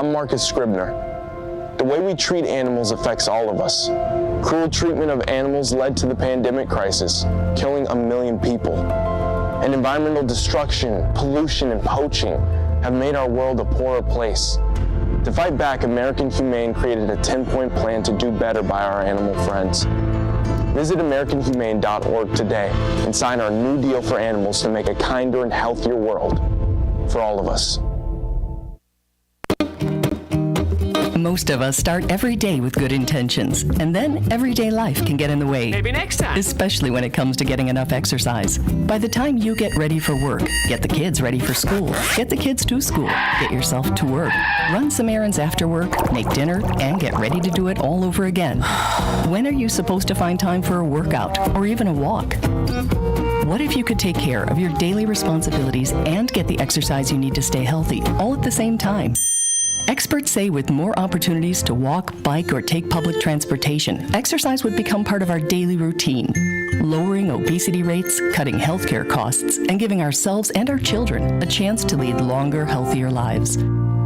I'm Marcus Scribner. The way we treat animals affects all of us. Cruel treatment of animals led to the pandemic crisis, killing 1 million people. And environmental destruction, pollution, and poaching have made our world a poorer place. To fight back, American Humane created a 10-point plan to do better by our animal friends. Visit AmericanHumane.org today and sign our new deal for animals to make a kinder and healthier world for all of us. Most of us start every day with good intentions, and then everyday life can get in the way. Maybe next time. Especially when it comes to getting enough exercise. By the time you get ready for work, get the kids ready for school, get the kids to school, get yourself to work, run some errands after work, make dinner, and get ready to do it all over again. When are you supposed to find time for a workout or even a walk? What if you could take care of your daily responsibilities and get the exercise you need to stay healthy, all at the same time? Experts say with more opportunities to walk, bike, or take public transportation, exercise would become part of our daily routine, lowering obesity rates, cutting healthcare costs, and giving ourselves and our children a chance to lead longer, healthier lives.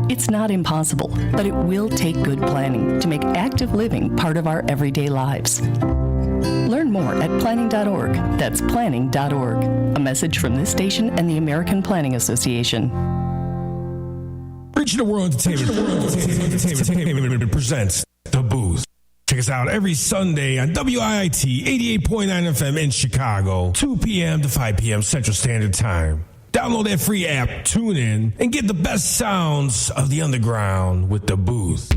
It's not impossible, but it will take good planning to make active living part of our everyday lives. Learn more at planning.org. That's planning.org. A message from this station and the American Planning Association. Regional World Entertainment presents The Booth. Check us out every Sunday on WIIT 88.9 FM in Chicago, 2 p.m. to 5 p.m. Central Standard Time. Download that free app, tune in, and get the best sounds of the underground with The Booth.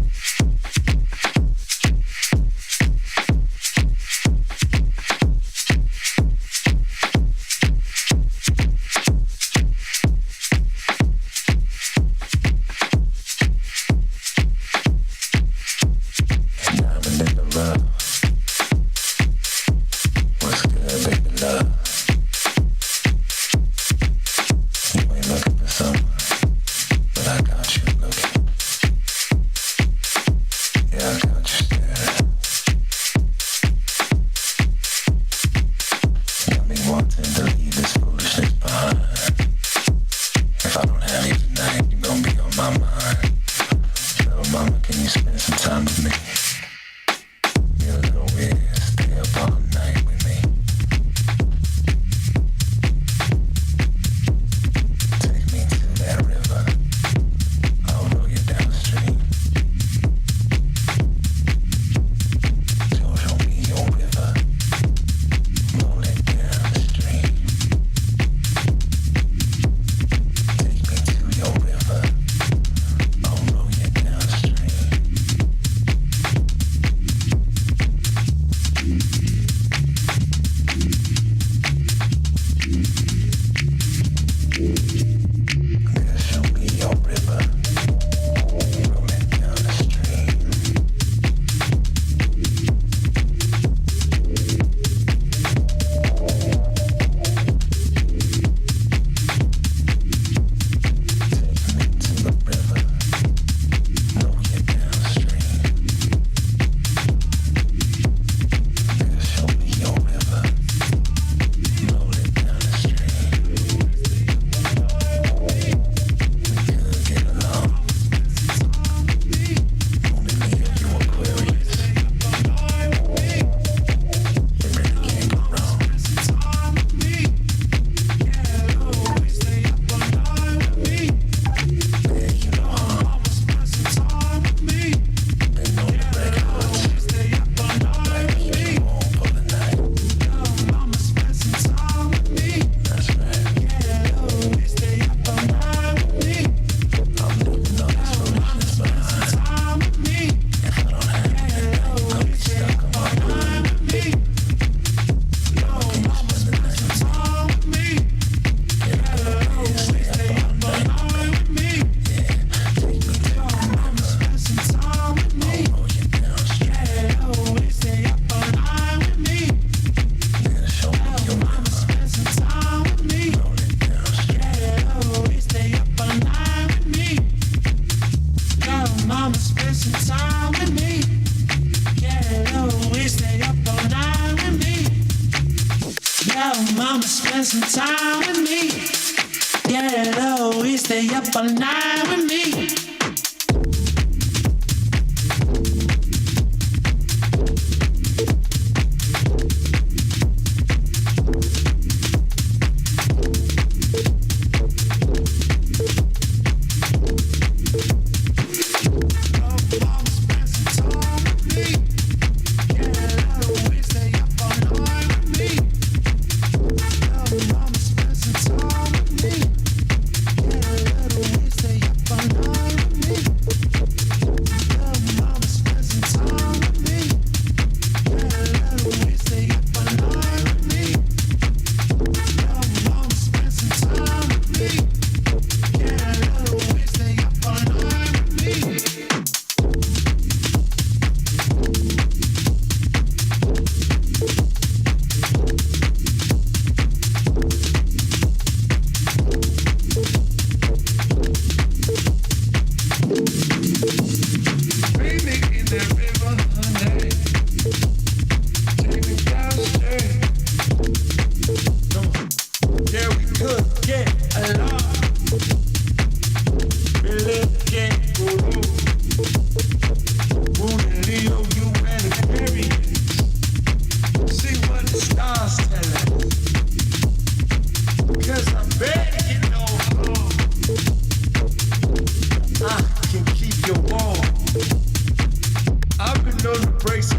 some time with me. Yeah, always stay up all night with me.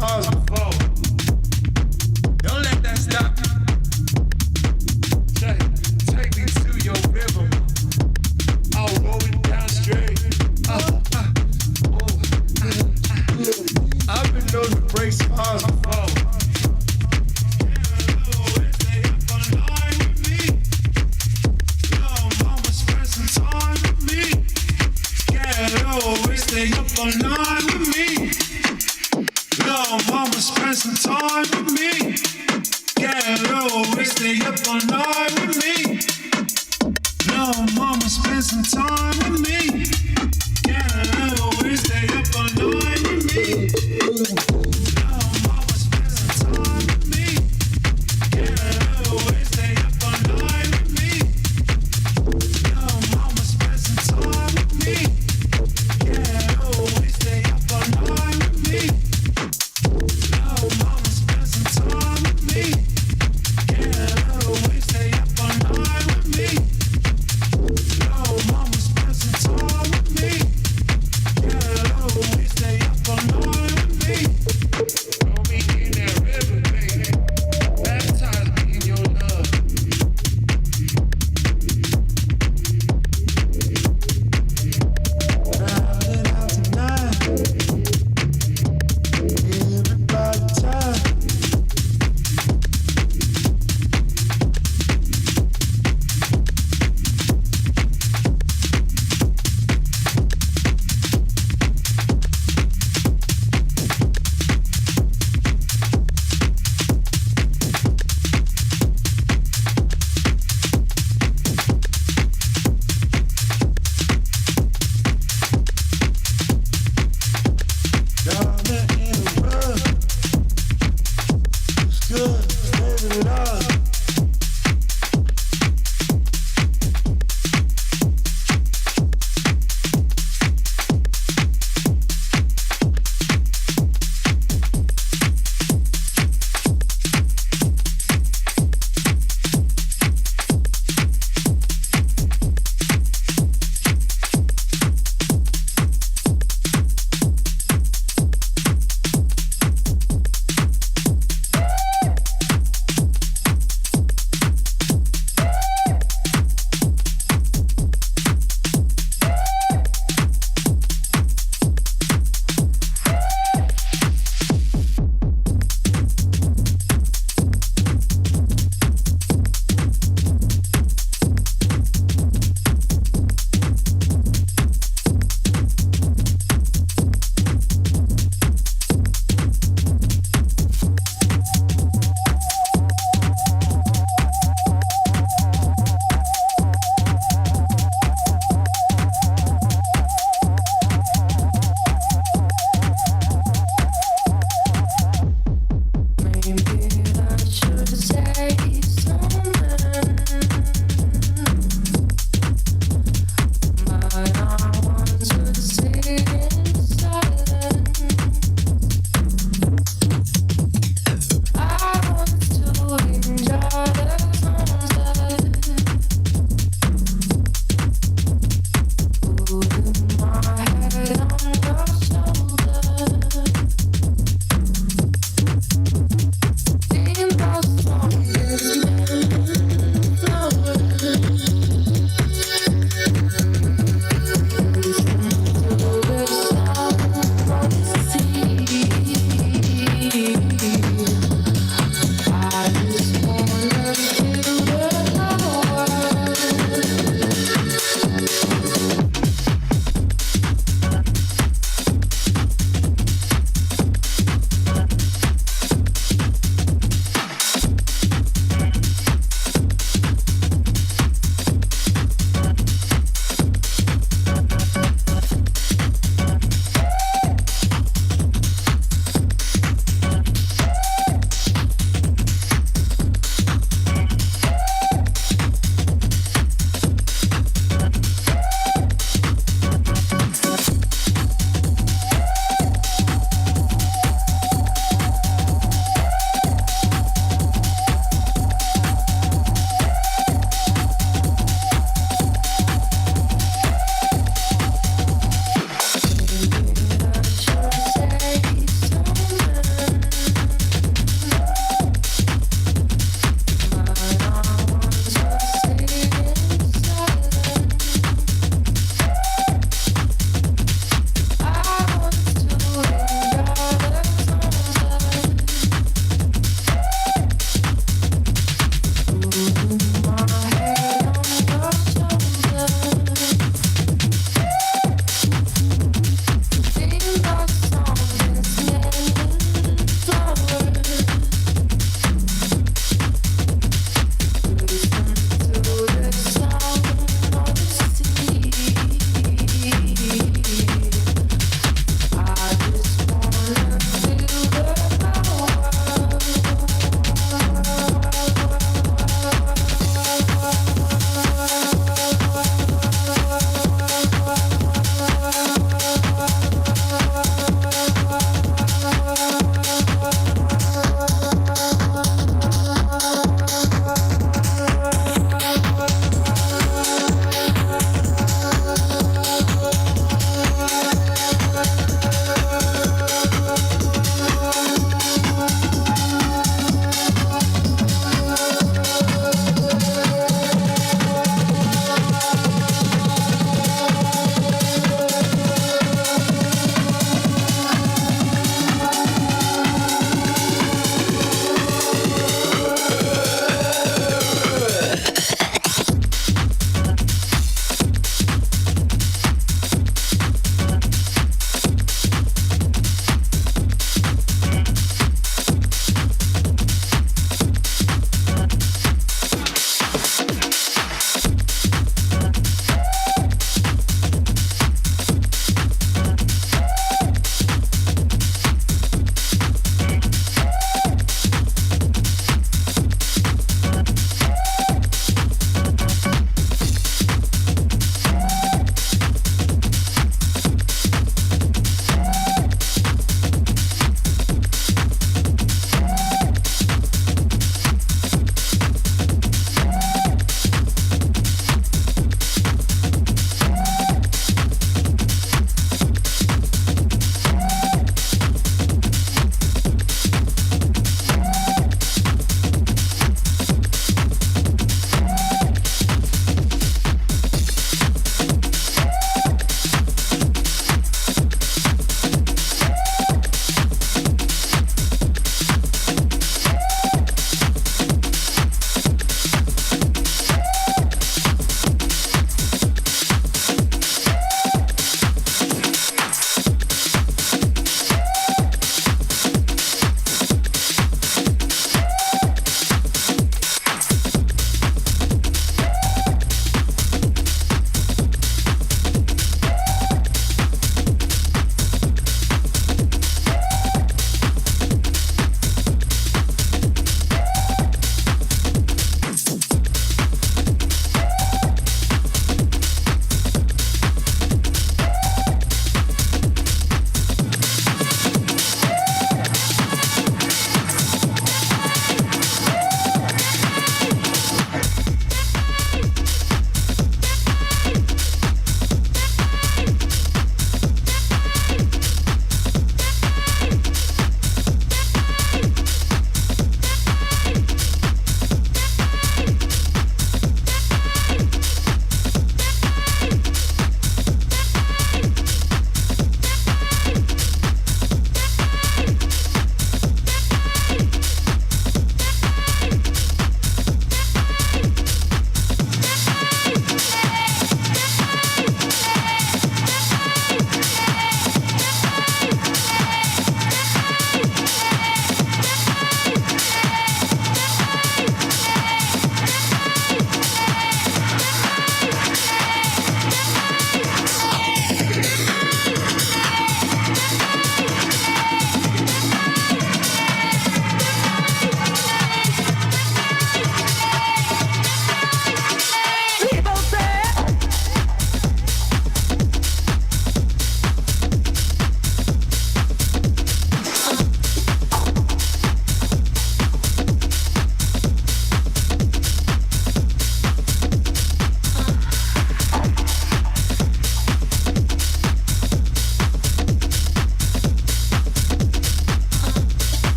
cars before. Don't let that stop you. Take me to your river. I'll roll it down straight. I've been known to break cars before. Stay up all night with me. Little mama, spend some time with me. Yeah, always stay up all night with me. Little mama, spend some time with me. Yeah, always stay up all night with me. Little mama, spend some time with me. Yeah, always stay up all night with me. Little mama, spend some time with me. Yeah, always stay up all night with me. Little mama, spend some time with me.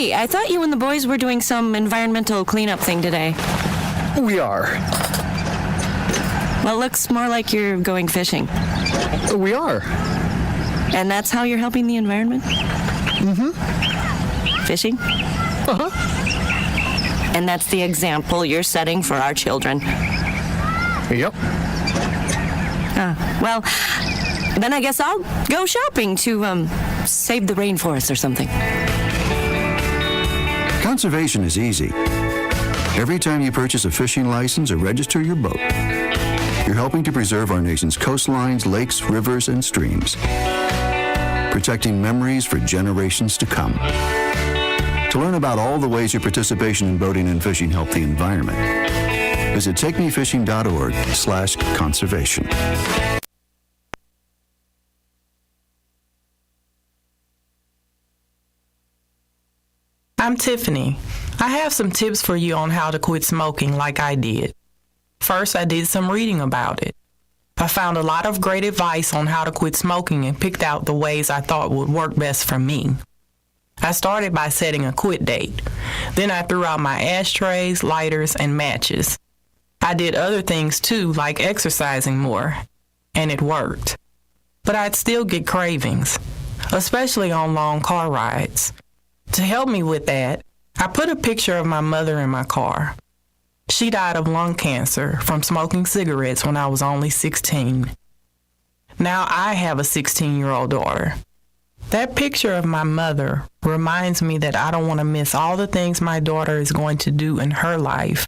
Hey, I thought you and the boys were doing some environmental cleanup thing today. We are. Well, it looks more like you're going fishing. We are. And that's how you're helping the environment? Mm-hmm. Fishing? Uh-huh. And that's the example you're setting for our children? Yep. Well, then I guess I'll go shopping to, save the rainforest or something. Conservation is easy. Every time you purchase a fishing license or register your boat, you're helping to preserve our nation's coastlines, lakes, rivers, and streams, protecting memories for generations to come. To learn about all the ways your participation in boating and fishing help the environment, visit takemefishing.org/conservation. I'm Tiffany. I have some tips for you on how to quit smoking like I did. First, I did some reading about it. I found a lot of great advice on how to quit smoking and picked out the ways I thought would work best for me. I started by setting a quit date. Then I threw out my ashtrays, lighters, and matches. I did other things too, like exercising more, and it worked. But I'd still get cravings, especially on long car rides. To help me with that, I put a picture of my mother in my car. She died of lung cancer from smoking cigarettes when I was only 16. Now I have a 16-year-old daughter. That picture of my mother reminds me that I don't want to miss all the things my daughter is going to do in her life,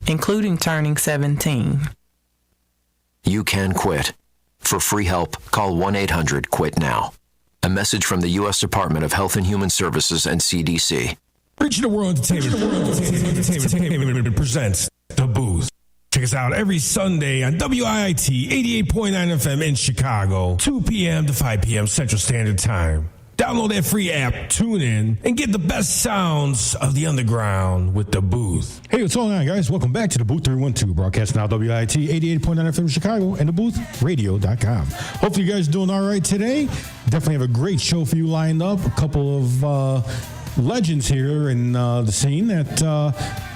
including turning 17. You can quit. For free help, call 1-800-QUIT-NOW. A message from the U.S. Department of Health and Human Services and CDC. Reaching the World Entertainment presents The Booth. Check us out every Sunday on WIIT 88.9 FM in Chicago, 2 p.m. to 5 p.m. Central Standard Time. Download that free app, tune in, and get the best sounds of the underground with The Booth. Hey, what's going on, guys? Welcome back to the DaBooth312, broadcasting out WIIT 88.9 FM in Chicago and DaBoothRadio.com. Hopefully you guys are doing all right today. Definitely have a great show for you lined up. A couple of legends here in the scene that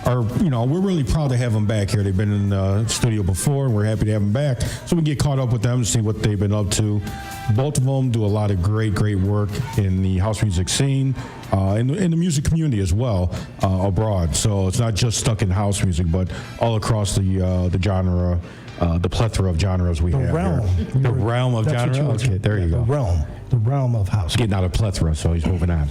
are, we're really proud to have them back here. They've been in the studio before, and we're happy to have them back. So we get caught up with them and see what they've been up to. Both of them do a lot of great work in the house music scene, in the music community as well, abroad. So it's not just stuck in house music, but all across the genre, the plethora of genres we have here. The realm of genre? Okay, there you go. The realm of house. Getting out of plethora, so he's moving on.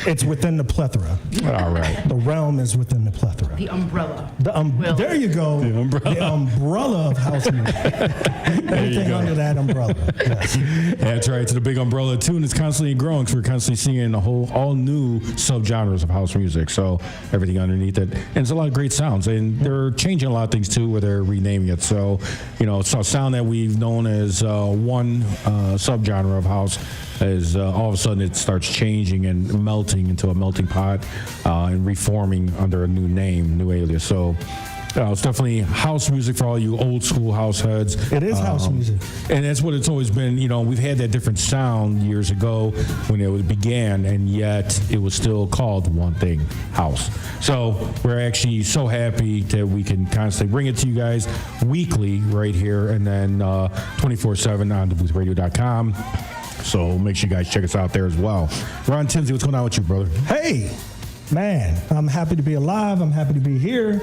It's within the plethora. All right. The realm is within the plethora. The umbrella. There you go. The umbrella. The umbrella of house music. Everything under that umbrella. Yes. That's right. It's the big umbrella too, and it's constantly growing. So we're constantly seeing all new subgenres of house music. So everything underneath it, and it's a lot of great sounds. And they're changing a lot of things too, where they're renaming it. So it's a sound that we've known as one subgenre of house. Is all of a sudden it starts changing and melting into a melting pot and reforming under a new name, new alias. So it's definitely house music for all you old school house heads. It is house music. And that's what it's always been. We've had that different sound years ago when it began, and yet it was still called one thing, house. So we're actually so happy that we can constantly bring it to you guys weekly right here, and then 24/7 on DaBoothRadio.com. So make sure you guys check us out there as well. Ron Tinsley, what's going on with you, brother? Hey, man, I'm happy to be alive. I'm happy to be here.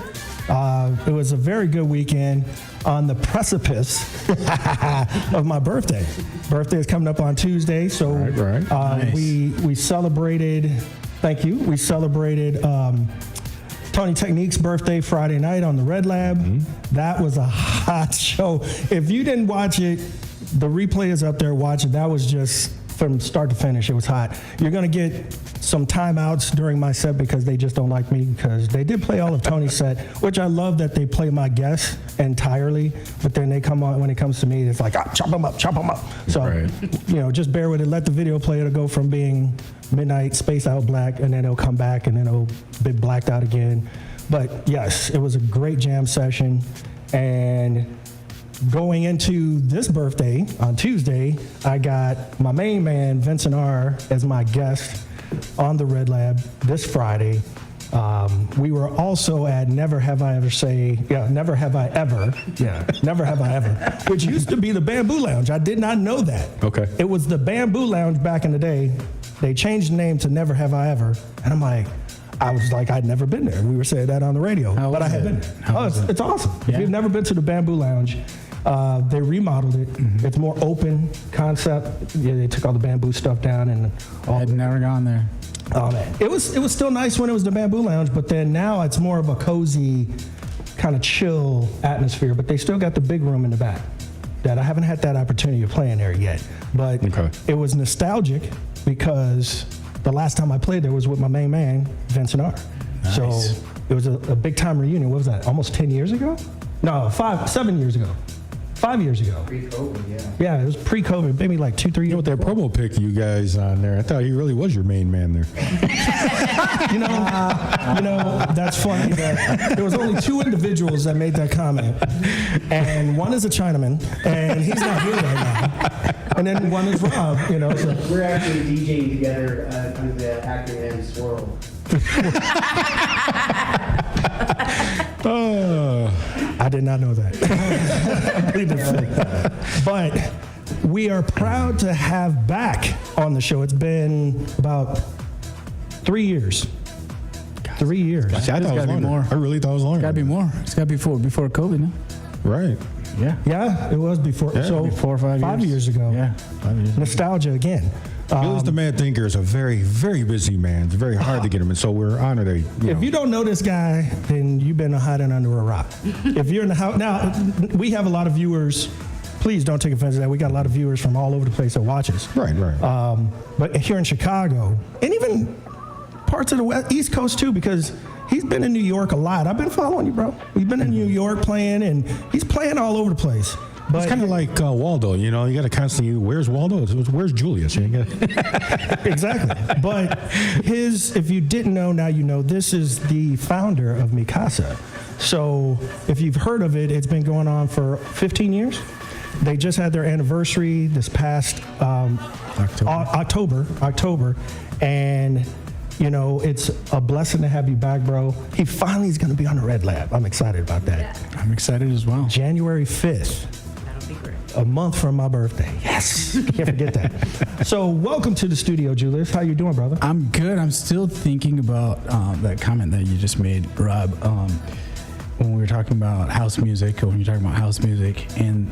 It was a very good weekend on the precipice of my birthday. Birthday is coming up on Tuesday, so right. Nice. we celebrated. Thank you. We celebrated Tony Technique's birthday Friday night on the Red Lab. Mm-hmm. That was a hot show. If you didn't watch it, the replay is up there. Watch it. That was just from start to finish. It was hot. You're going to get some timeouts during my set because they just don't like me, because they did play all of Tony's set, which I love that they play my guests entirely, but then they come on, when it comes to me, it's like, chop them up. So, right. Just bear with it. Let the video play. It'll go from being midnight, space out black, and then it'll come back, and then it'll be blacked out again. But yes, it was a great jam session. And going into this birthday on Tuesday, I got my main man, Vincent R, as my guest. on the Red Lab this Friday. We were also at Never Have I Ever, which used to be the Bamboo Lounge. I did not know that. Okay. It was the Bamboo Lounge back in the day. They changed the name to Never Have I Ever, and I was like, I'd never been there. We were saying that on the radio, but I had been there. It's awesome. Yeah. If you've never been to the Bamboo Lounge, they remodeled it. Mm-hmm. It's more open concept. Yeah, they took all the bamboo stuff down and all. I'd never gone there. Oh man, it was still nice when it was the Bamboo Lounge, but then now it's more of a cozy, kind of chill atmosphere. But they still got the big room in the back. That I haven't had that opportunity of playing there yet. But It was nostalgic because the last time I played there was with my main man, Vincent R. Nice. So it was a big time reunion. What was that? Almost 10 years ago? No, 7 years ago. 5 years ago. Pre-COVID, yeah. Yeah, it was pre-COVID, maybe like 2-3 years. You know, with that promo pic you guys on there, I thought he really was your main man there. you know, that's funny that there was only 2 individuals that made that comment, and one is a Chinaman, and he's not here right now. And then one is Rob, you know. So. We're actually DJing together under the acronym Swirl. I did not know that. But we are proud to have back on the show. It's been about 3 years. 3 years. I thought it was longer. I really thought it was longer. It's got to be more. It's got to be before COVID, no? Right. Yeah. Yeah, it was before. Yeah. So 4 or 5 years. 5 years ago. Yeah, 5 years. Nostalgia again. Julius the Mad Thinker is a very, very busy man. It's very hard to get him, and so we're honored that if you don't know this guy, then you've been hiding under a rock. If you're in the house now, we have a lot of viewers. Please don't take offense to that. We got a lot of viewers from all over the place that watch us. Right. But here in Chicago, and even parts of the East Coast too, because he's been in New York a lot. I've been following you, bro. He's been in New York playing, and he's playing all over the place. But it's kind of like Waldo, you know. You got to constantly, where's Waldo? Where's Julius? Exactly. But if you didn't know, now you know. This is the founder of Mi Casa. So if you've heard of it, it's been going on for 15 years. They just had their anniversary this past October, and you know, it's a blessing to have you back, bro. He finally is going to be on the Red Lab. I'm excited about that. I'm excited as well. January 5th. That'll be great. A month from my birthday. Yes. Can't forget that. So welcome to the studio, Julius. How you doing, brother? I'm good. I'm still thinking about that comment that you just made, Rob, when we were talking about house music, or when you're talking about house music and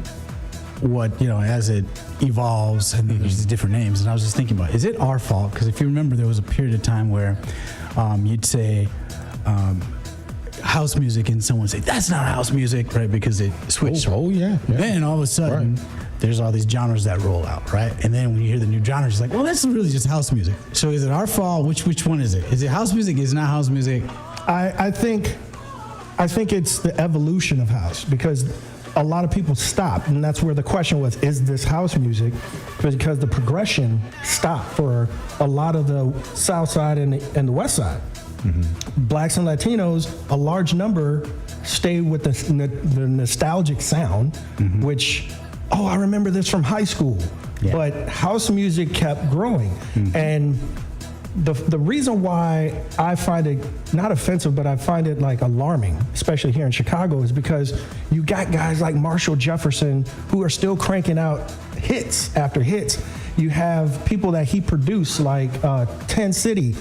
what, you know, as it evolves and there's these different names. And I was just thinking about, is it our fault? Because if you remember, there was a period of time where you'd say house music and someone would say, that's not house music, right? Because it switched. Oh yeah. Then all of a sudden, there's all these genres that roll out, right? And then when you hear the new genres, it's like, well, that's really just house music. So is it our fault? Which one is it? Is it house music? Is it not house music? I think it's the evolution of house, because a lot of people stopped, and that's where the question was, is this house music? Because the progression stopped for a lot of the South Side and the West Side. Mm-hmm. Blacks and Latinos, a large number stayed with the nostalgic sound, which, I remember this from high school. Yeah. But house music kept growing. And the reason why I find it not offensive, but I find it like alarming, especially here in Chicago, is because you got guys like Marshall Jefferson who are still cranking out hits after hits. You have people that he produced, like 10 City,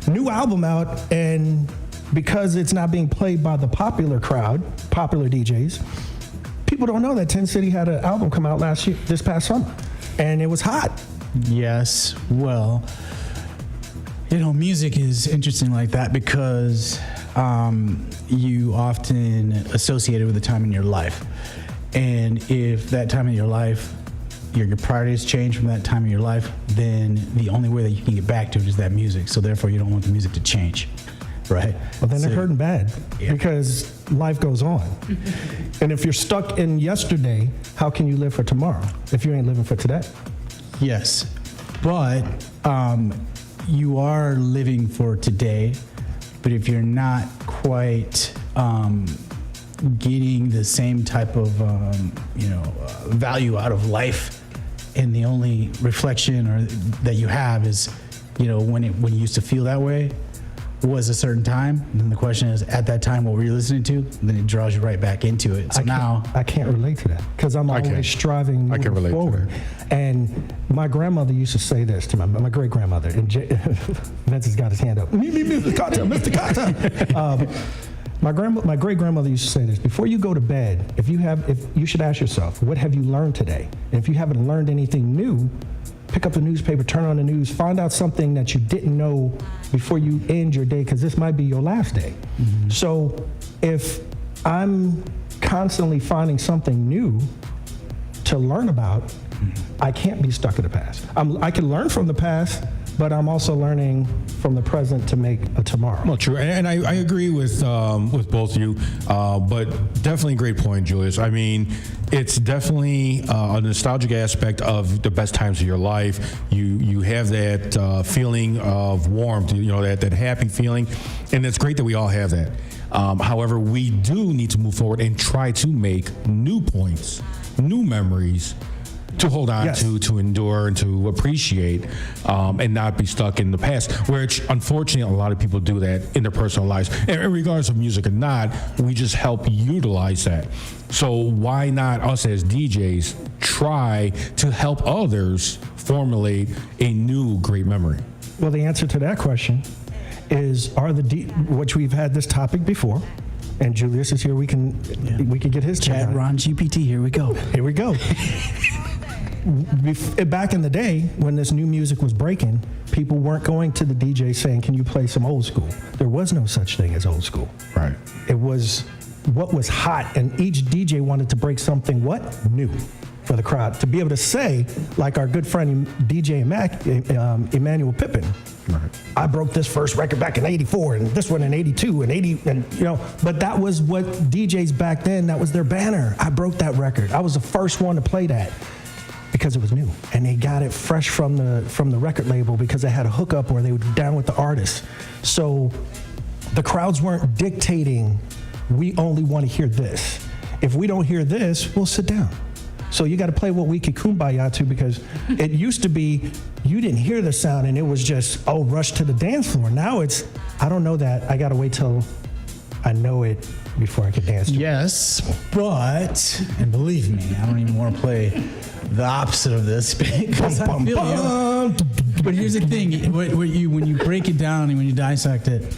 new album out, and because it's not being played by the popular crowd, popular DJs, people don't know that 10 City had an album come out this past summer, and it was hot. Yes, well, you know, music is interesting like that because you often associate it with a time in your life. And if that time in your life, your priorities change from that time in your life, then the only way that you can get back to it is that music. So therefore, you don't want the music to change, right? Well, then they're hurting bad because life goes on. And if you're stuck in yesterday, how can you live for tomorrow if you ain't living for today? Yes, but you are living for today, but if you're not quite getting the same type of value out of life, and the only reflection that you have is when you used to feel that way was a certain time. And then the question is, at that time, what were you listening to? And then it draws you right back into it. So I can't relate to that because I'm always striving I can relate forward. to that. And my grandmother used to say this to my great grandmother. And Vince has got his hand up. Mr. Carter. My great grandmother used to say this: before you go to bed, if you should ask yourself, what have you learned today? And if you haven't learned anything new, pick up the newspaper, turn on the news, find out something that you didn't know before you end your day, because this might be your last day. Mm-hmm. So if I'm constantly finding something new to learn about, I can't be stuck in the past. I can learn from the past, but I'm also learning from the present to make a tomorrow. Well, true, and I agree with both of you, but definitely a great point, Julius. I mean, it's definitely a nostalgic aspect of the best times of your life. You have that feeling of warmth, that happy feeling, and it's great that we all have that. However, we do need to move forward and try to make new points, new memories, to hold on to endure, and to appreciate, and not be stuck in the past, which unfortunately a lot of people do that in their personal lives. And regardless of music or not, we just help utilize that. So why not us as DJs try to help others formulate a new great memory? Well, the answer to that question is, which we've had this topic before, and Julius is here. We can get his chat. Ron GPT. Here we go. Here we go. Back in the day, when this new music was breaking, people weren't going to the DJ saying, "Can you play some old school?" There was no such thing as old school. Right. It was what was hot, and each DJ wanted to break something new for the crowd, to be able to say, like our good friend DJ Emmanuel Pippin, right, I broke this first record back in '84, and this one in '82, and '80, and But that was what DJs back then. That was their banner. I broke that record. I was the first one to play that, because it was new, and they got it fresh from the record label because they had a hookup or they were down with the artist. So the crowds weren't dictating, we only want to hear this. If we don't hear this, we'll sit down. So you got to play what we could kumbaya to, because it used to be you didn't hear the sound and it was just, rush to the dance floor. Now it's, I don't know that. I got to wait till I know it before I can dance to it. Yes, and believe me, I don't even want to play the opposite of this because I feel you. But here's the thing: when you break it down and when you dissect it,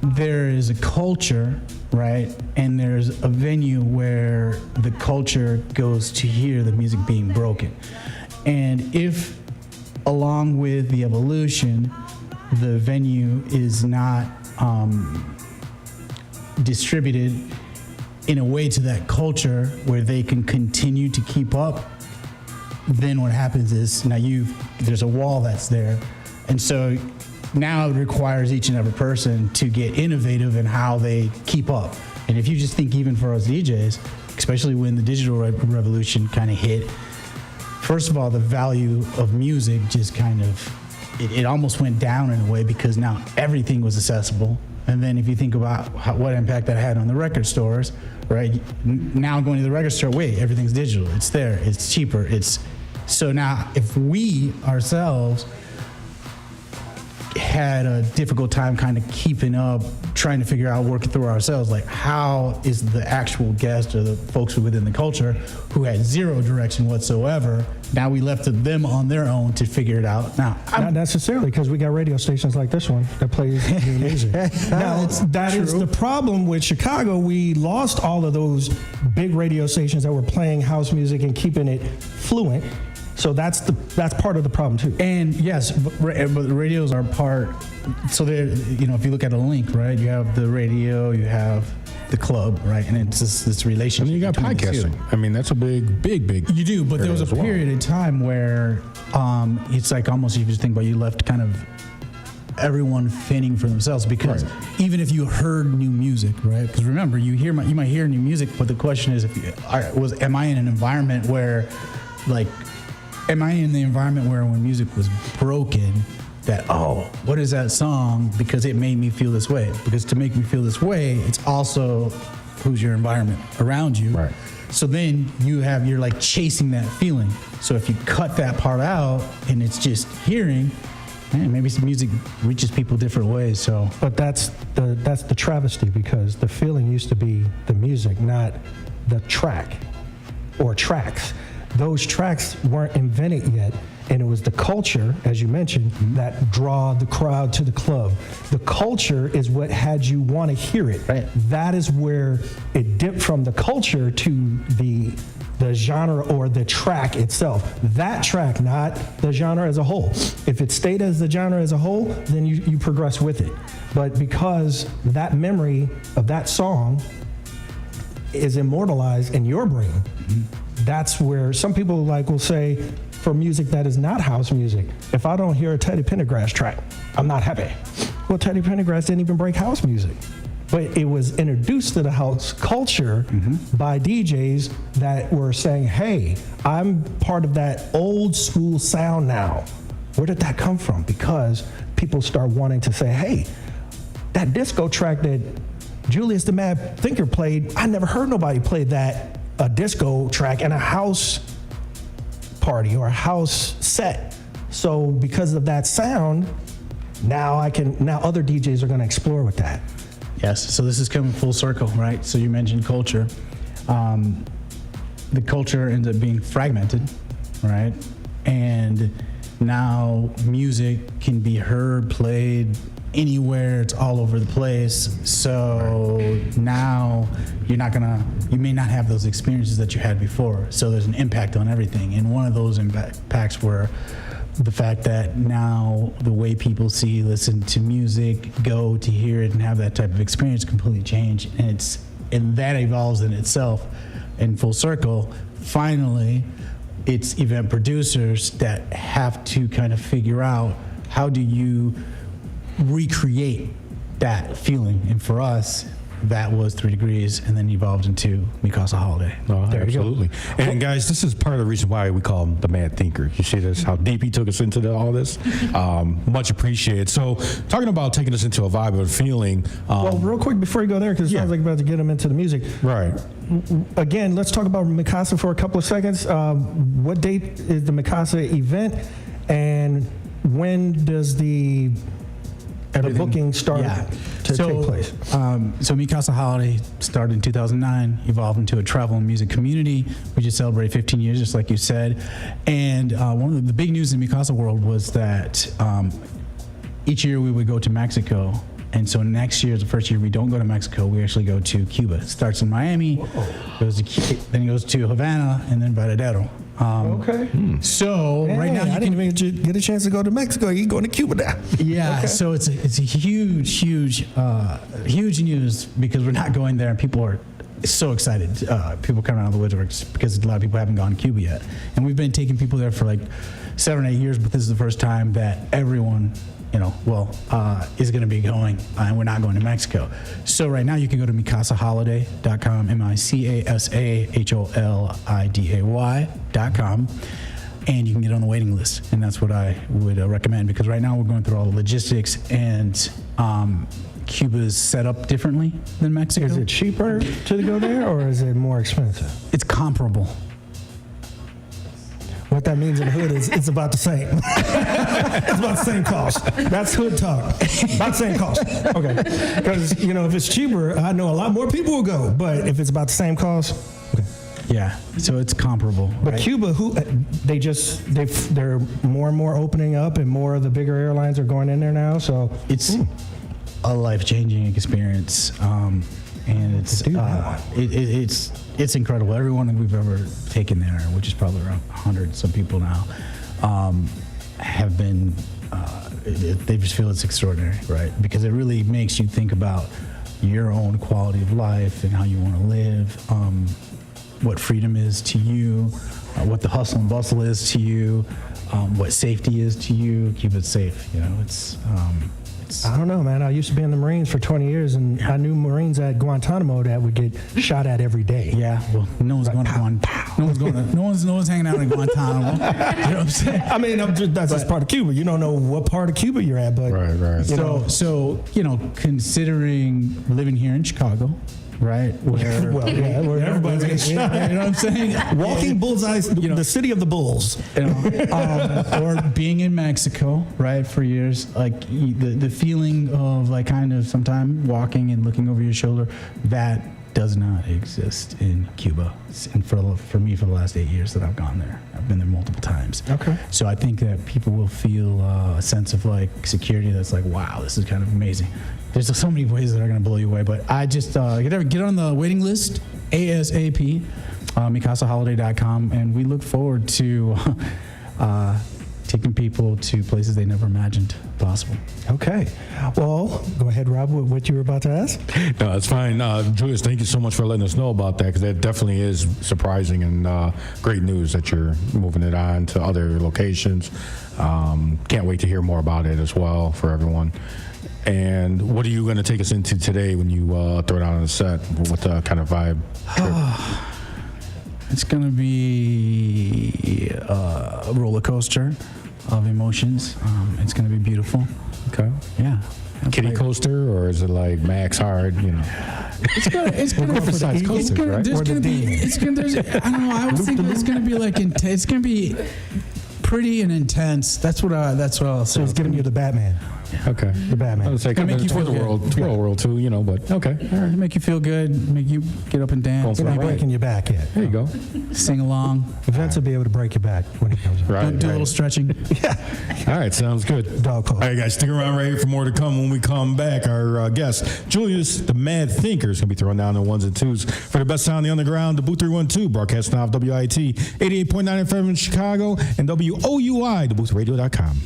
there is a culture, right? And there's a venue where the culture goes to hear the music being broken. And if, along with the evolution, the venue is not distributed in a way to that culture where they can continue to keep up, then what happens is there's a wall that's there. And so now it requires each and every person to get innovative in how they keep up. And if you just think, even for us DJs, especially when the digital revolution kind of hit, first of all, the value of music just kind of, it almost went down in a way, because now everything was accessible. And then if you think about what impact that had on the record stores, right? Now going to the record store, everything's digital. It's there. It's cheaper. So now if we ourselves had a difficult time kind of keeping up, trying to figure out, working through ourselves, like how is the actual guest or the folks within the culture who had zero direction whatsoever, now we left them on their own to figure it out. Now, not necessarily, because we got radio stations like this one that plays new music. Now, that is the problem with Chicago. We lost all of those big radio stations that were playing house music and keeping it fluent. So that's part of the problem too. And yes, but the radios are part. So they're, if you look at a link, right, you have the radio, you have the club, right, and it's this relationship. And you got podcasting. I mean, that's a big. You do, but there was a period of time where it's like almost, if you think about, you left kind of everyone fending for themselves, because even if you heard new music, right? Because remember, you might hear new music, but the question is, am I in an environment where, am I in the environment where when music was broken, that, what is that song? Because it made me feel this way. Because to make me feel this way, it's also who's your environment around you. Right. So then you're like chasing that feeling. So if you cut that part out and it's just hearing, man, maybe some music reaches people different ways. So, but that's the travesty, because the feeling used to be the music, not the track or tracks. Those tracks weren't invented yet. And it was the culture, as you mentioned, that draw the crowd to the club. The culture is what had you want to hear it. Right. That is where it dipped from the culture to the genre or the track itself. That track, not the genre as a whole. If it stayed as the genre as a whole, then you progress with it. But because that memory of that song is immortalized in your brain, that's where some people will say, for music that is not house music, if I don't hear a Teddy Pendergrass track, I'm not happy. Well, Teddy Pendergrass didn't even break house music, but it was introduced to the house culture by DJs that were saying, hey, I'm part of that old school sound now. Where did that come from? Because people start wanting to say, hey, that disco track that Julius The Mad Thinker played, I never heard nobody play that, a disco track in a house party or a house set. So because of that sound, now other DJs are going to explore with that. yes, so this is coming full circle, right? So you mentioned culture. The culture ends up being fragmented, right? And now music can be heard, played anywhere. It's all over the place. So now you may not have those experiences that you had before. So there's an impact on everything. And one of those impacts were the fact that now the way people see, listen to music, go to hear it and have that type of experience completely change. And that evolves in itself. In full circle, finally, it's event producers that have to kind of figure out, how do you recreate that feeling? And for us, that was 3 Degrees, and then evolved into Mi Casa Holiday. Oh, There you go. absolutely. And guys, this is part of the reason why we call him the Mad Thinker. You see this, how deep he took us into all this? Much appreciated. So talking about taking us into a vibe of a feeling. Well, real quick before you go there, because it sounds like you're about to get them into the music. Right. Again, let's talk about Mi Casa for a couple of seconds. What date is the Mi Casa event, and when does the booking start to take place? So Mi Casa Holiday started in 2009, evolved into a travel and music community. We just celebrated 15 years, just like you said. And one of the big news in Mi Casa world was that each year we would go to Mexico. And so next year is the first year we don't go to Mexico. We actually go to Cuba. It starts in Miami, then it goes to Havana, and then Varadero. Okay. So right now I didn't even get a chance to go to Mexico. You're going to Cuba now. Yeah. Okay. So it's a huge news, because we're not going there, and people are so excited. People coming out of the woodworks because a lot of people haven't gone to Cuba yet, and we've been taking people there for like 7 or 8 years. But this is the first time that everyone, is going to be going, and we're not going to Mexico. So right now you can go to micasaholiday.com, MICASAHOLIDAY.com, and you can get on the waiting list. And that's what I would recommend, because right now we're going through all the logistics, and Cuba's set up differently than Mexico. Is it cheaper to go there, or is it more expensive? It's comparable. What that means in the hood is it's about the same. It's about the same cost. That's hood talk. About the same cost. Okay. Because, if it's cheaper, I know a lot more people will go. But if it's about the same cost, okay. Yeah. So it's comparable. But right? Cuba, they're more and more opening up, and more of the bigger airlines are going in there now. So it's a life-changing experience. And it's incredible. Everyone that we've ever taken there, which is probably around 100 some people now, have been. They just feel it's extraordinary, right? Because it really makes you think about your own quality of life and how you want to live, what freedom is to you, what the hustle and bustle is to you, what safety is to you. Keep it safe. It's. I don't know, man. I used to be in the Marines for 20 years, and I knew Marines at Guantanamo that would get shot at every day. Yeah, well, no one's going to Guantanamo. No one's hanging out in Guantanamo. You know what I'm saying? I mean, that's just part of Cuba. You don't know what part of Cuba you're at, but right. So considering living here in Chicago, right? Where, where everybody's getting shot. You know what I'm saying? Walking bullseyes, the city of the bulls. Or being in Mexico, right, for years, like the feeling of like kind of sometime walking and looking over your shoulder, that does not exist in Cuba. And for me, for the last 8 years that I've gone there, I've been there multiple times. Okay. So I think that people will feel a sense of like security that's like, wow, this is kind of amazing. There's so many ways that are going to blow you away, but I just get on the waiting list ASAP, MiCasaHoliday.com, and we look forward to taking people to places they never imagined possible. Okay. Well, go ahead, Rob, what you were about to ask. No, it's fine. Julius, thank you so much for letting us know about that, because that definitely is surprising and great news that you're moving it on to other locations. Can't wait to hear more about it as well for everyone. And what are you going to take us into today when you throw it out on the set? What kind of vibe? It's going to be a roller coaster of emotions. It's going to be beautiful. Okay. Yeah. Kiddie coaster, or is it like max hard? You know, it's gonna be. I don't know. I was thinking it's gonna be like it's gonna be pretty and intense. That's what I'll say. So it's giving you the Batman. Okay. The Batman. I was like, make you feel twirl world too, you know, but okay. All right, make you feel good, make you get up and dance. You're not breaking your back yet. There you go. Sing along. Vince will be able to break your back when he comes out. Right. Do a little stretching. Yeah. All right, sounds good. Dog call. All right, guys, stick around right here for more to come. When we come back, our guest, Julius The Mad Thinker, is going to be throwing down the ones and twos for the best sound on the underground, DaBooth312, broadcasting off WIT 88.9 FM in Chicago and WOUI, DaBoothRadio.com.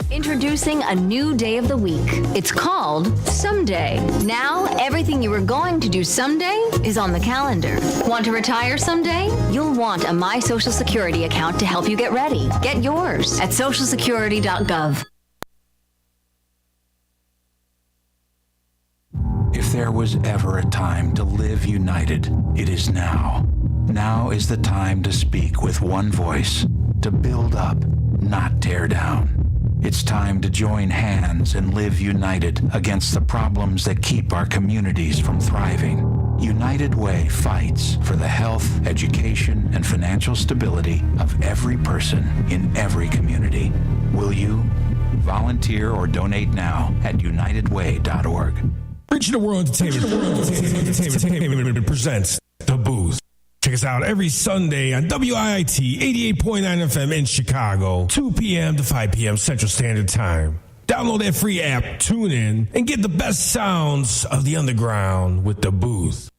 Introducing a new day of the week. It's called Someday. Now, everything you were going to do someday is on the calendar. Want to retire someday? You'll want a My Social Security account to help you get ready. Get yours at socialsecurity.gov. If there was ever a time to live united, it is now. Now is the time to speak with one voice, to build up, not tear down. It's time to join hands and live united against the problems that keep our communities from thriving. United Way fights for the health, education, and financial stability of every person in every community. Will you? Volunteer or donate now at unitedway.org. Reaching the World Entertainment presents The Booth. Check us out every Sunday on WIIT 88.9 FM in Chicago, 2 p.m. to 5 p.m. Central Standard Time. Download that free app, tune in, and get the best sounds of the underground with The Booth.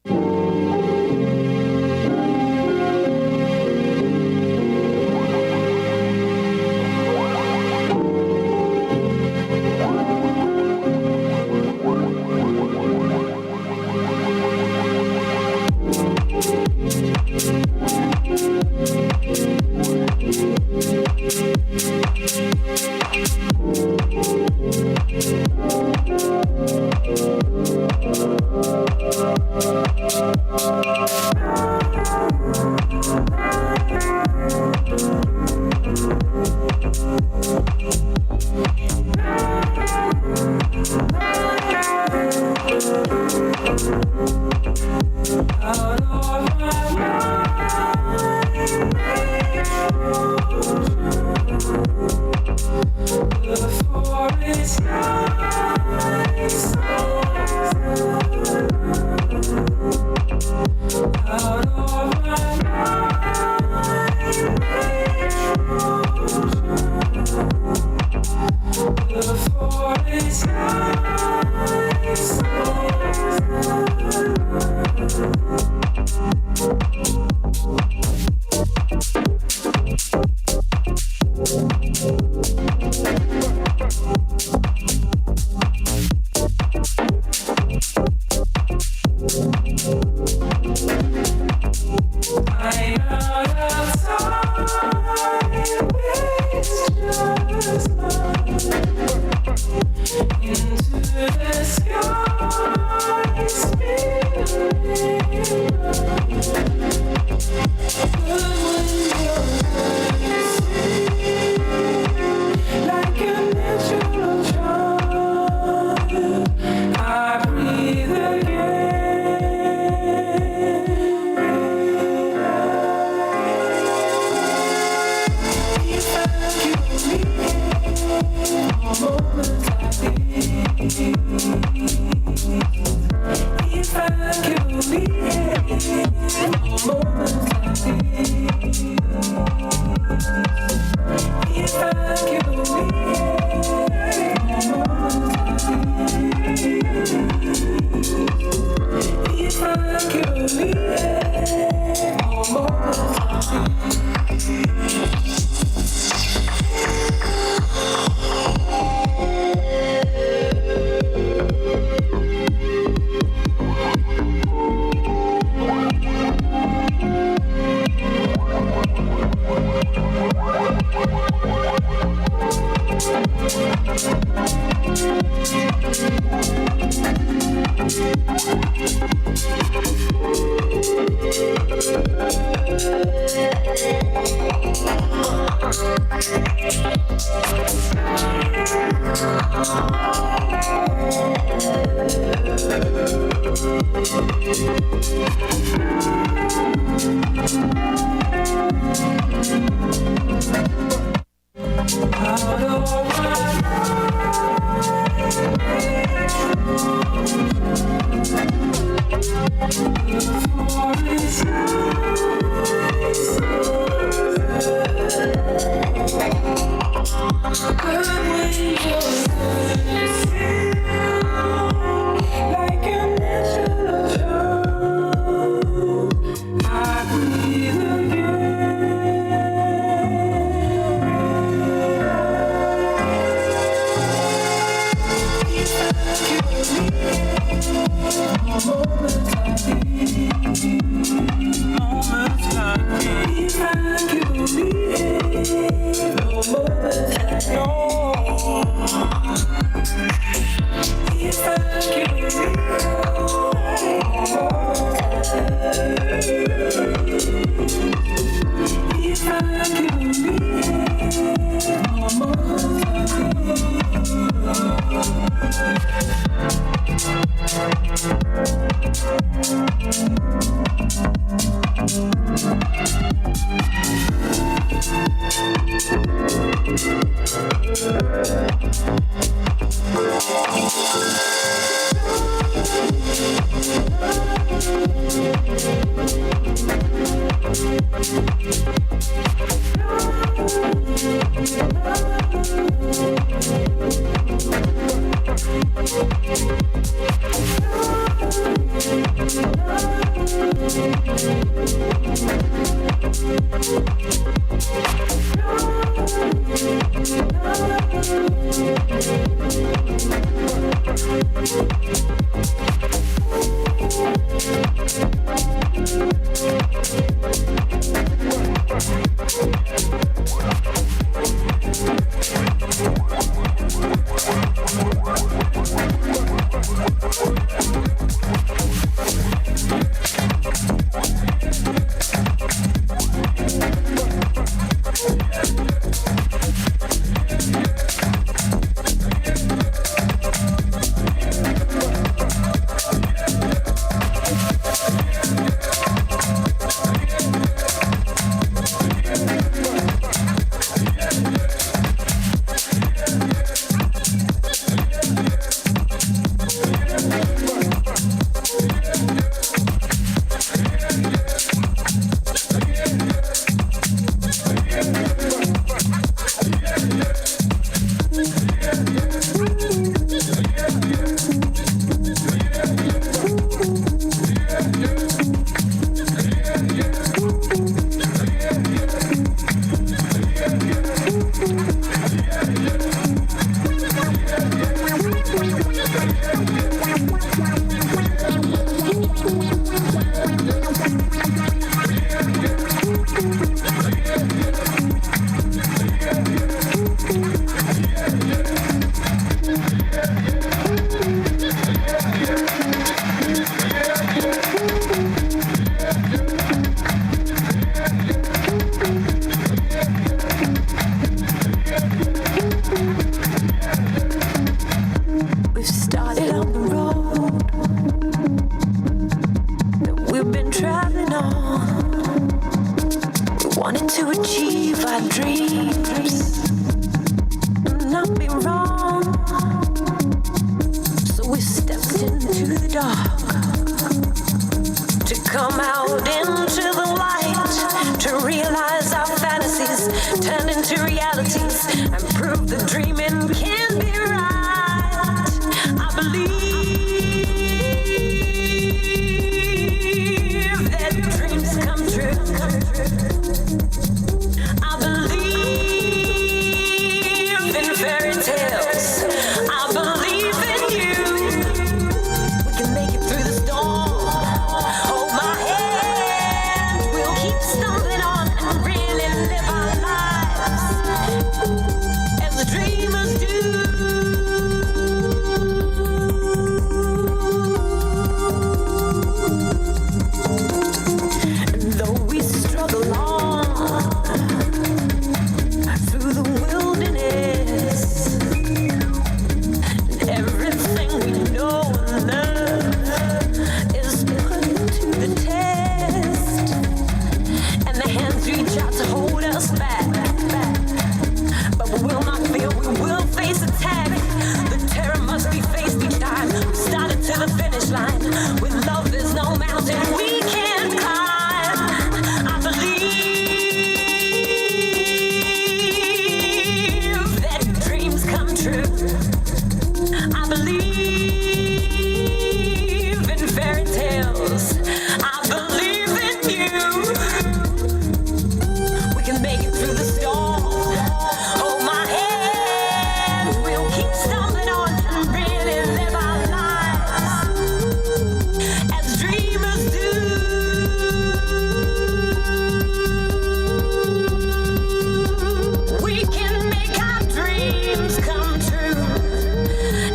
We can make our dreams come true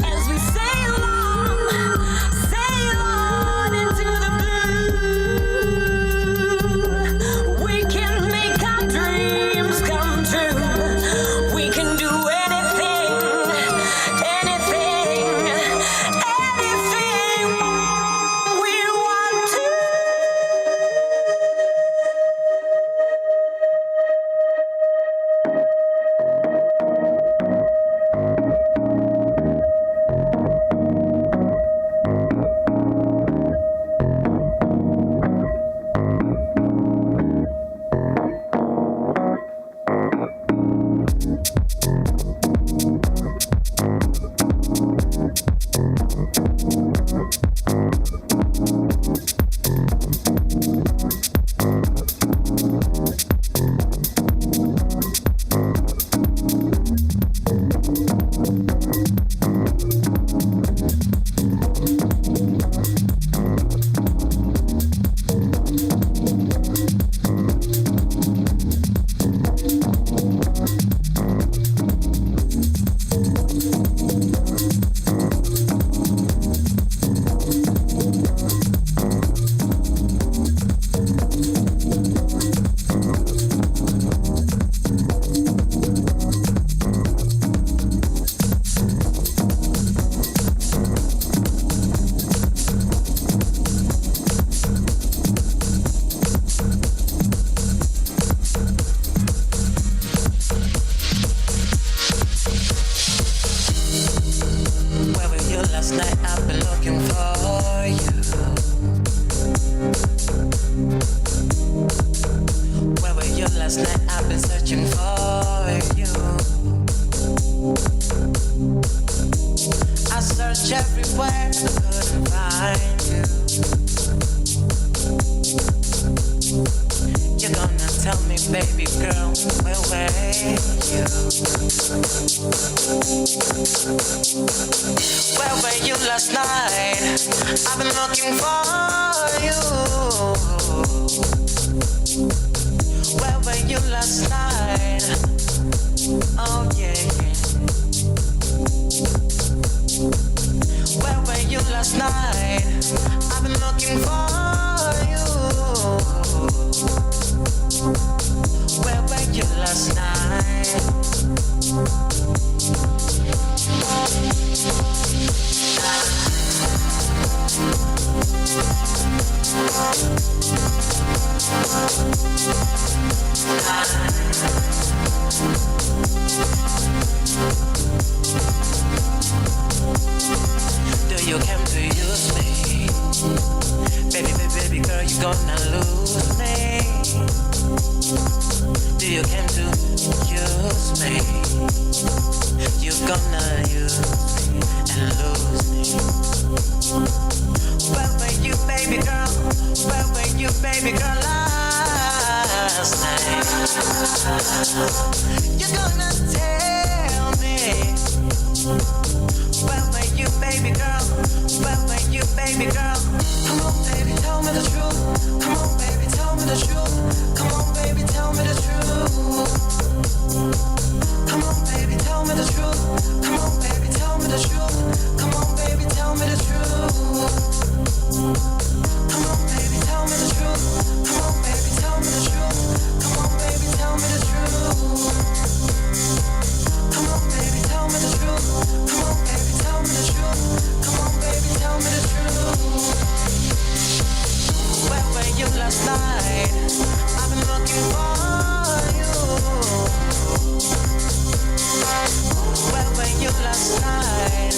as we say last night? I've been looking for you. Where were you last night? I've been searching for you. I searched everywhere, couldn't find you. You're gonna tell me, baby girl, where were you? Where were you last night? I've been looking for you. Where were you last night? Oh yeah, yeah. Where were you last night? I've been looking for you. Where were you last night? Do you come to use me? Baby, baby, baby girl, you gonna lose me. Do you come to use me? You gonna use me and lose me. Where were you, baby girl? Where were you, baby girl, last night? You're gonna tell me. Where were you, baby girl? Where were you, baby girl? Come on, baby, tell me the truth. Come on, baby, tell me the truth. Come on, baby, tell me the truth. Come on, baby, tell me the truth. Come on, baby, tell me the truth. Come on, baby, tell me the truth. Come on, baby, tell me the truth. Come on, baby, tell me the truth. Come on, baby, tell me the truth. Come on, baby, tell me the truth. Come on, baby, tell me the truth. Come on, baby, tell me the truth. Where were you last night? I've been looking for you. Where were you last night?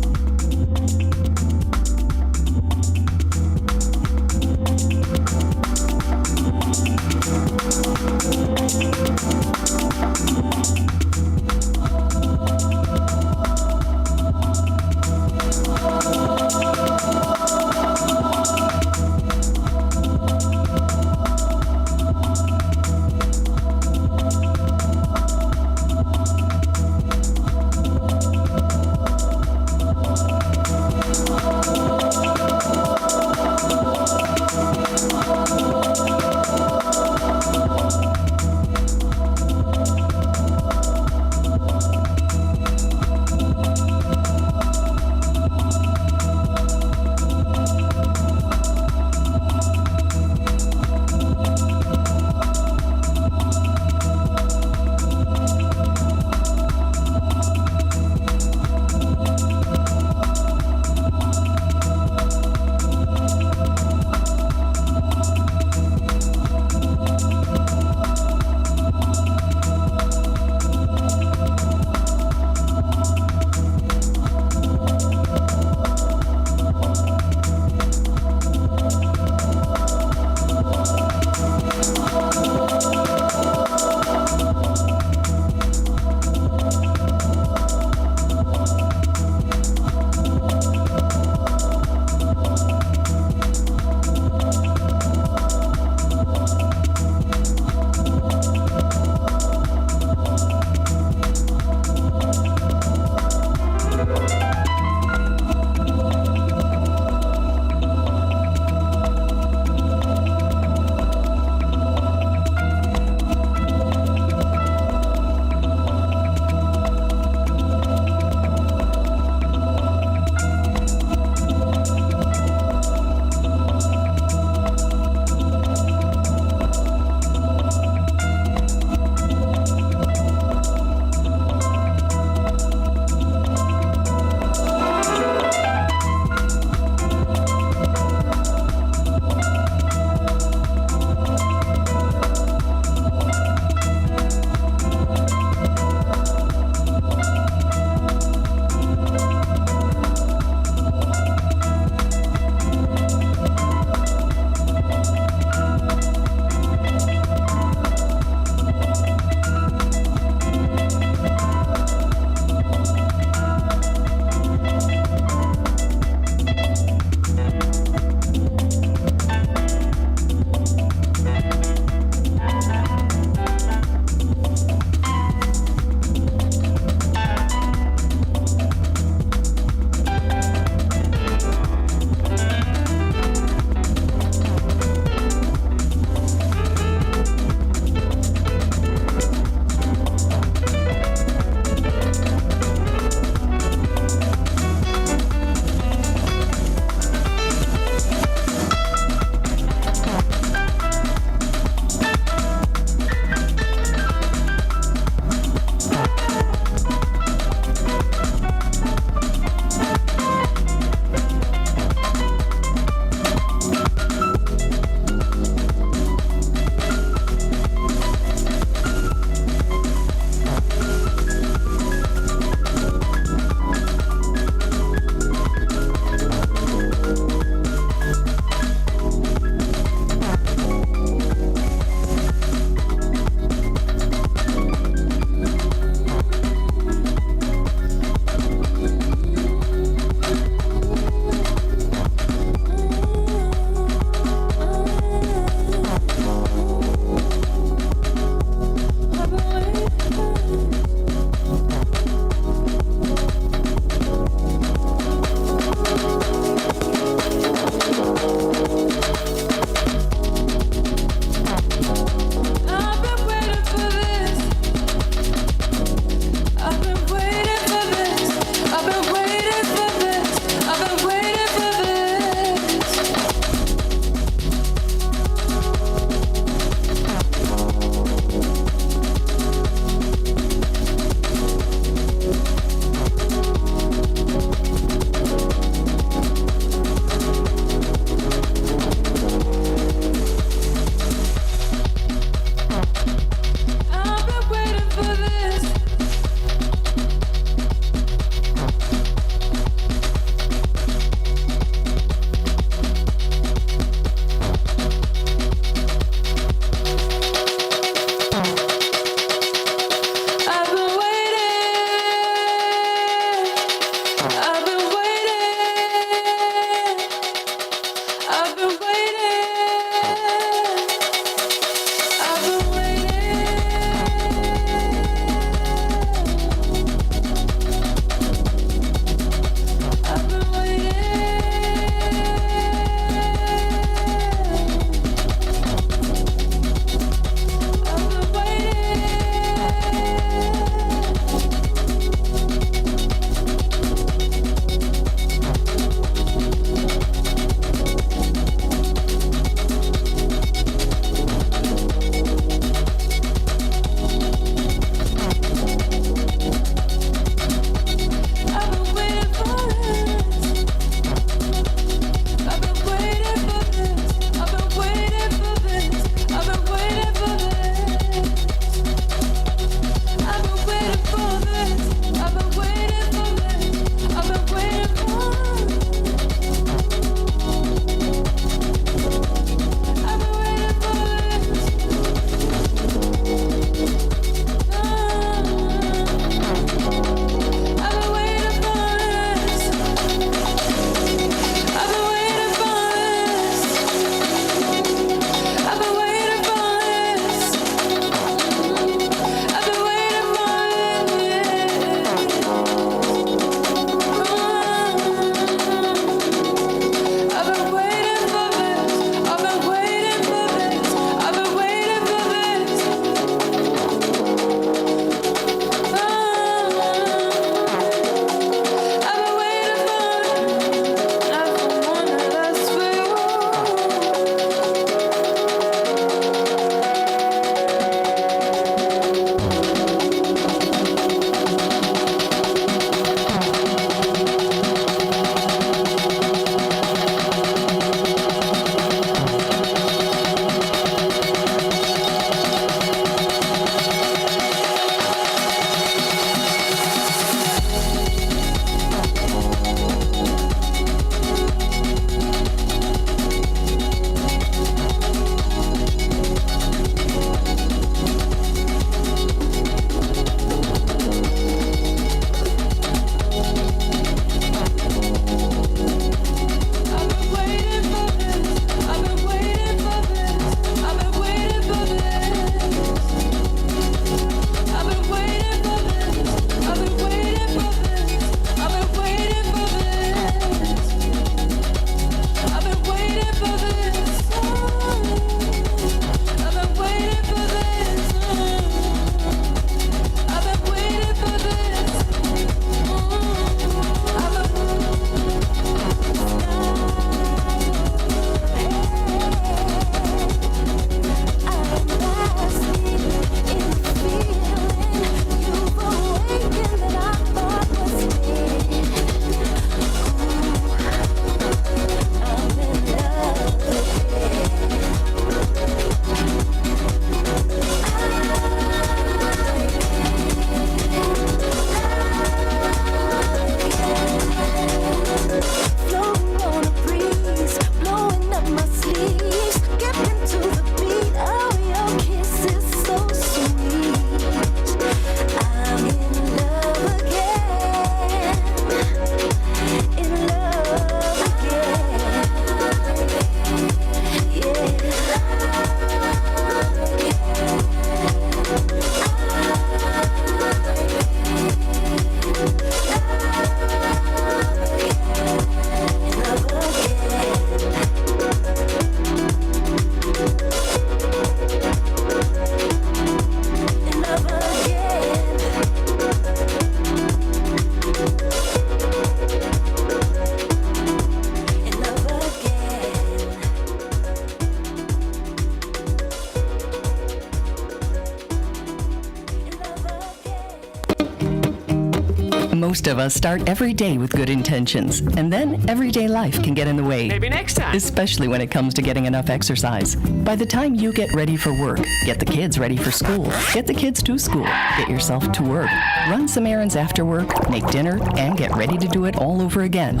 Most of us start every day with good intentions, and then everyday life can get in the way. Maybe next time. Especially when it comes to getting enough exercise. By the time you get ready for work, get the kids ready for school, get the kids to school, get yourself to work, run some errands after work, make dinner, and get ready to do it all over again.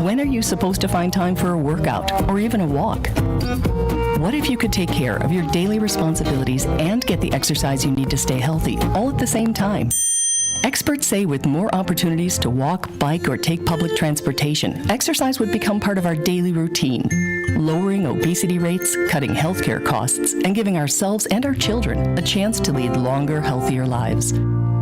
When are you supposed to find time for a workout or even a walk? What if you could take care of your daily responsibilities and get the exercise you need to stay healthy all at the same time? Experts say with more opportunities to walk, bike, or take public transportation, exercise would become part of our daily routine, lowering obesity rates, cutting healthcare costs, and giving ourselves and our children a chance to lead longer, healthier lives.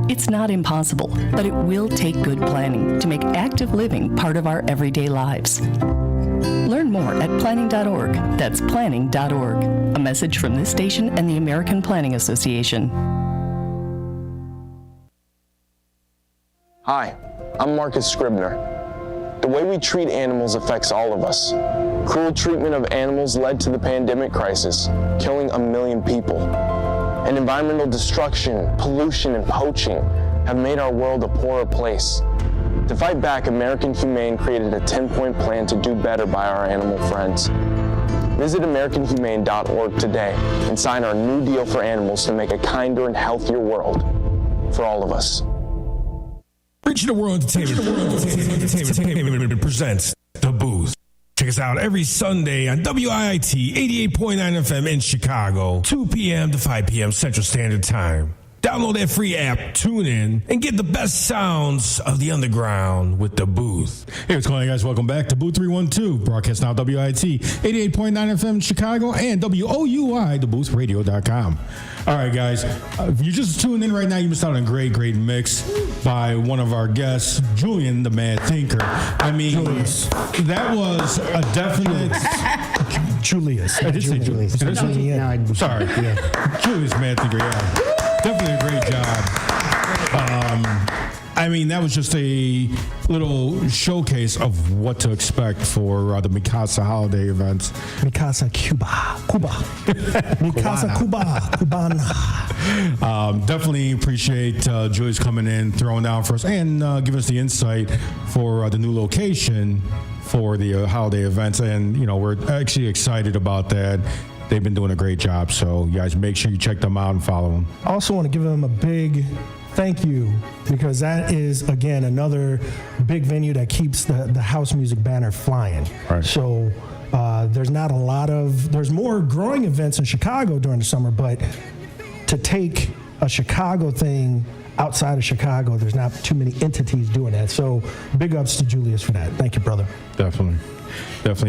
It's not impossible, but it will take good planning to make active living part of our everyday lives. Learn more at planning.org. That's planning.org. A message from this station and the American Planning Association. Hi, I'm Marcus Scribner. The way we treat animals affects all of us. Cruel treatment of animals led to the pandemic crisis, killing 1 million people. And environmental destruction, pollution, and poaching have made our world a poorer place. To fight back, American Humane created a 10-point plan to do better by our animal friends. Visit AmericanHumane.org today and sign our new deal for animals to make a kinder and healthier world for all of us. Reaching the World Entertainment presents The Booth. Check us out every Sunday on WIIT 88.9 FM in Chicago, 2 p.m. to 5 p.m. Central Standard Time. Download that free app, tune in, and get the best sounds of the underground with The Booth. Hey, what's going on, guys? Welcome back to DaBooth312, broadcast now WIIT 88.9 FM in Chicago and WOUI, DaBoothRadio.com. All right, guys, if you're just tuning in right now, you missed out on a great mix by one of our guests, Julian the Mad Thinker. I mean, Julius. That was a definite... Julius. I did say Julius. Sorry. Yeah. Julius Mad Thinker, yeah. Definitely a great job. I mean, that was just a little showcase of what to expect for the Mi Casa Holiday events. Mi Casa Cuba. Mi Casa Cubana. Definitely appreciate Julius coming in, throwing down for us, and giving us the insight for the new location for the holiday events. And, you know, we're actually excited about that. They've been doing a great job, so you guys make sure you check them out and follow them. I also want to give them a big thank you, because that is, again, another big venue that keeps the house music banner flying. Right. So there's more growing events in Chicago during the summer, but to take a Chicago thing outside of Chicago, there's not too many entities doing that. So big ups to Julius for that. Thank you, brother. Definitely.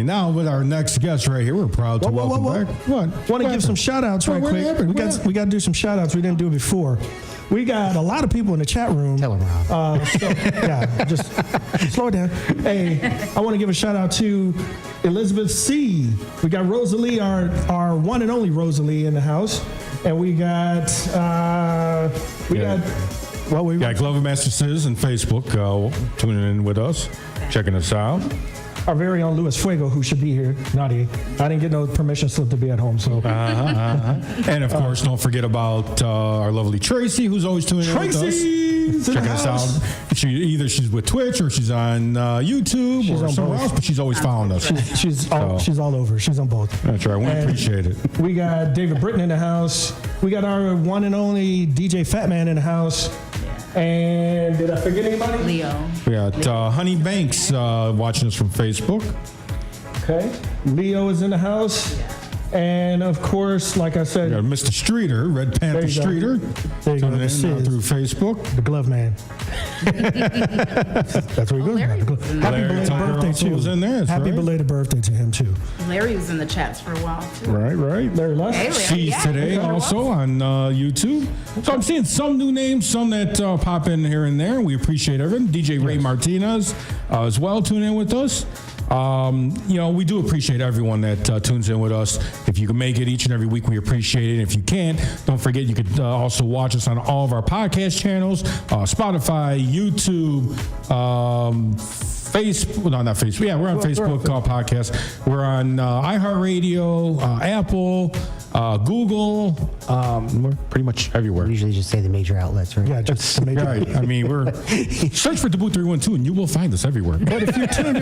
Now, with our next guest right here, we're proud to welcome back. What? Want to give some shout-outs right quick. We got to do some shout-outs. We didn't do it before. We got a lot of people in the chat room. Tell them, Rob. Just slow it down. Hey, I want to give a shout-out to Elizabeth C. We got Rosalie, our one and only Rosalie in the house. And we got... we got Glover Master Sis and Facebook tuning in with us, checking us out. Our very own Luis Fuego, who should be here. Naughty. I didn't get no permission slip to be at home, so. And of course, don't forget about our lovely Tracy, who's always tuning in with us. Checking us out. She's with Twitch or she's on YouTube or somewhere else, but she's always following us. She's all over. She's on both. That's right. We appreciate it. We got David Britton in the house. We got our one and only DJ Fatman in the house. And did I forget anybody? Leo. We got Honey Banks watching us from Facebook. Okay. Leo is in the house. And of course, like I said, we got Mr. Streeter, Red Panther Streeter, tuning in through Facebook. The Glove Man. That's where he goes. Happy belated birthday to him. Happy belated birthday to him too. Larry was in the chats for a while too. Right. Larry Lush. Hey, Larry. She's today also on YouTube. So I'm seeing some new names, some that pop in here and there. We appreciate everyone. DJ Ray Martinez as well tuning in with us. We do appreciate everyone that tunes in with us. If you can make it each and every week, we appreciate it. If you can't, don't forget you could also watch us on all of our podcast channels, Spotify, YouTube, Facebook. No, not Facebook. Yeah, we're on Facebook podcast. We're on iHeartRadio, Apple, Google. We're pretty much everywhere. We usually just say the major outlets, right? Yeah, just the major. Right. I mean, we're search for DaBooth312 and you will find us everywhere. But if you're tuned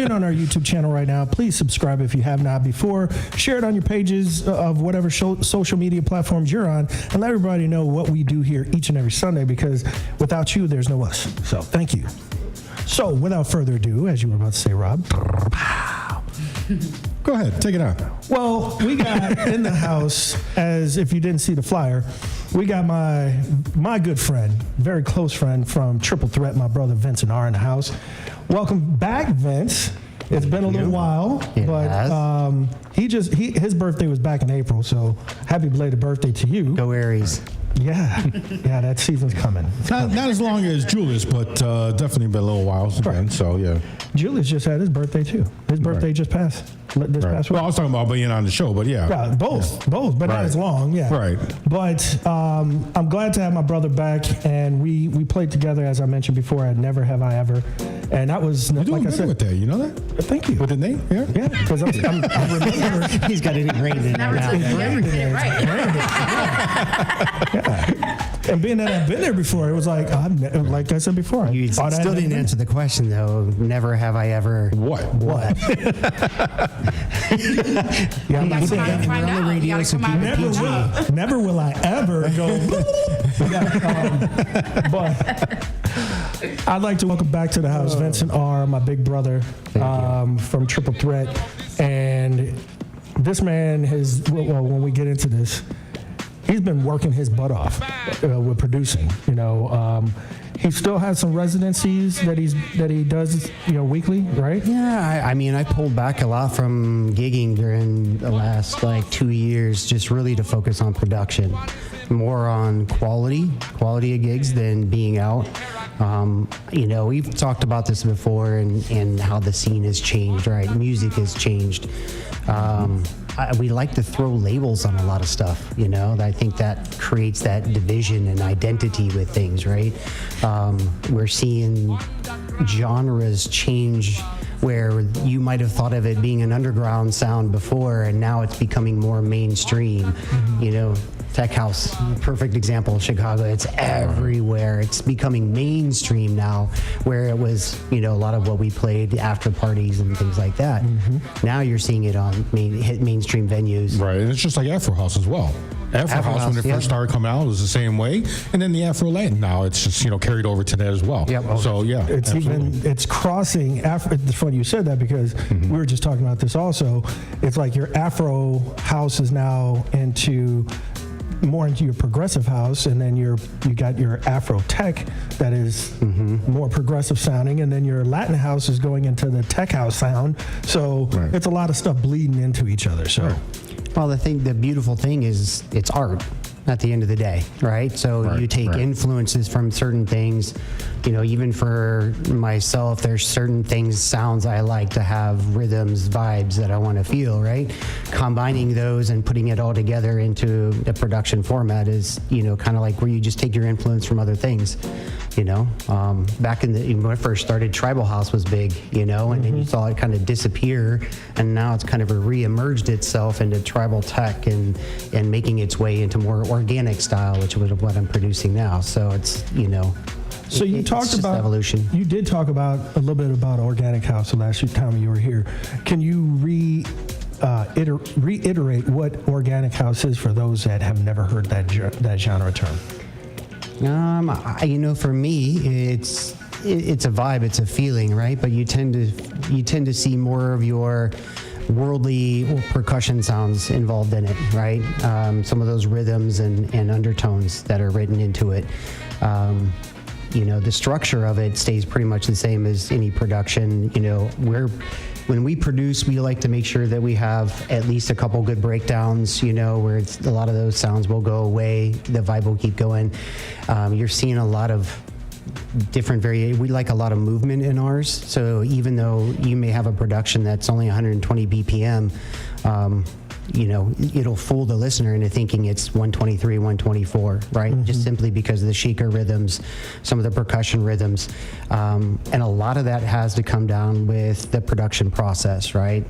in on our YouTube channel right now, please subscribe if you have not before. Share it on your pages of whatever social media platforms you're on, and let everybody know what we do here each and every Sunday, because without you, there's no us. So thank you. So without further ado, as you were about to say, Rob. Go ahead, take it out. Well, we got in the house, as if you didn't see the flyer, we got my good friend, very close friend from Triple Threat, my brother Vincent R in the house. Welcome back, Vince. It's been a little while, but his birthday was back in April, so happy belated birthday to you. Go Aries. Yeah, that season's coming. Not as long as Julius, but definitely been a little while again. So yeah, Julius just had his birthday too. His birthday just passed this past week. Well, I was talking about being on the show, but yeah, both, but not as long. Yeah, right. But I'm glad to have my brother back, and we played together, as I mentioned before, at Never Have I Ever, and that was You're doing like I good said. with that, you know that? Thank you. With the name, yeah, because I remember he's got it ingrained in there now. And being that I've been there before, it was like, like I said before. You still didn't answer the question, though. Never have I ever. What? Yeah, I'm You saying gotta find out. You gotta come out. never will I ever go. But I'd like to welcome back to the house Vincent R, my big brother from Triple Threat. And this man has, when we get into this, he's been working his butt off with producing. He still has some residencies that he does, weekly, right? Yeah, I mean, I pulled back a lot from gigging during the last 2 years, just really to focus on production, more on quality of gigs than being out. We've talked about this before and how the scene has changed, right? Music has changed. We like to throw labels on a lot of stuff, I think that creates that division and identity with things, right? We're seeing genres change where you might have thought of it being an underground sound before, and now it's becoming more mainstream. Tech house, perfect example, Chicago. It's everywhere. It's becoming mainstream now, where it was, a lot of what we played after parties and things like that. Now you're seeing it on mainstream venues. Right, and it's just like Afro House as well. Afro House, when it first started coming out, it was the same way, and then the Afro Latin now it's just carried over to that as well. Yep. So yeah, it's crossing. It's funny you said that, because we were just talking about this also. It's like your Afro House is now more into your progressive house, and then you got your Afro tech that is more progressive sounding, and then your Latin house is going into the tech house sound. So it's a lot of stuff bleeding into each other. So, well, the beautiful thing is it's art at the end of the day, right? So you take influences from certain things. Even for myself, there's certain sounds I like to have, rhythms, vibes that I want to feel, right? Combining those and putting it all together into a production format is, kind of like where you just take your influence from other things. Back when I first started, Tribal House was big, and then you saw it kind of disappear, and now it's kind of re-emerged itself into tribal tech and making its way into more organic style, which is what I'm producing now. So it's, So you talked about evolution. You did talk about a little bit about organic house the last time you were here. Can you reiterate what organic house is for those that have never heard that genre term? For me, it's a vibe, it's a feeling, right? But you tend to see more of your worldly percussion sounds involved in it, right? Some of those rhythms and undertones that are written into it. The structure of it stays pretty much the same as any production. When we produce, we like to make sure that we have at least a couple good breakdowns, where a lot of those sounds will go away, the vibe will keep going. You're seeing a lot of different variation. We like a lot of movement in ours. So even though you may have a production that's only 120 BPM, it'll fool the listener into thinking it's 123, 124, right? Just simply because of the shaker rhythms, some of the percussion rhythms. And a lot of that has to come down with the production process, right?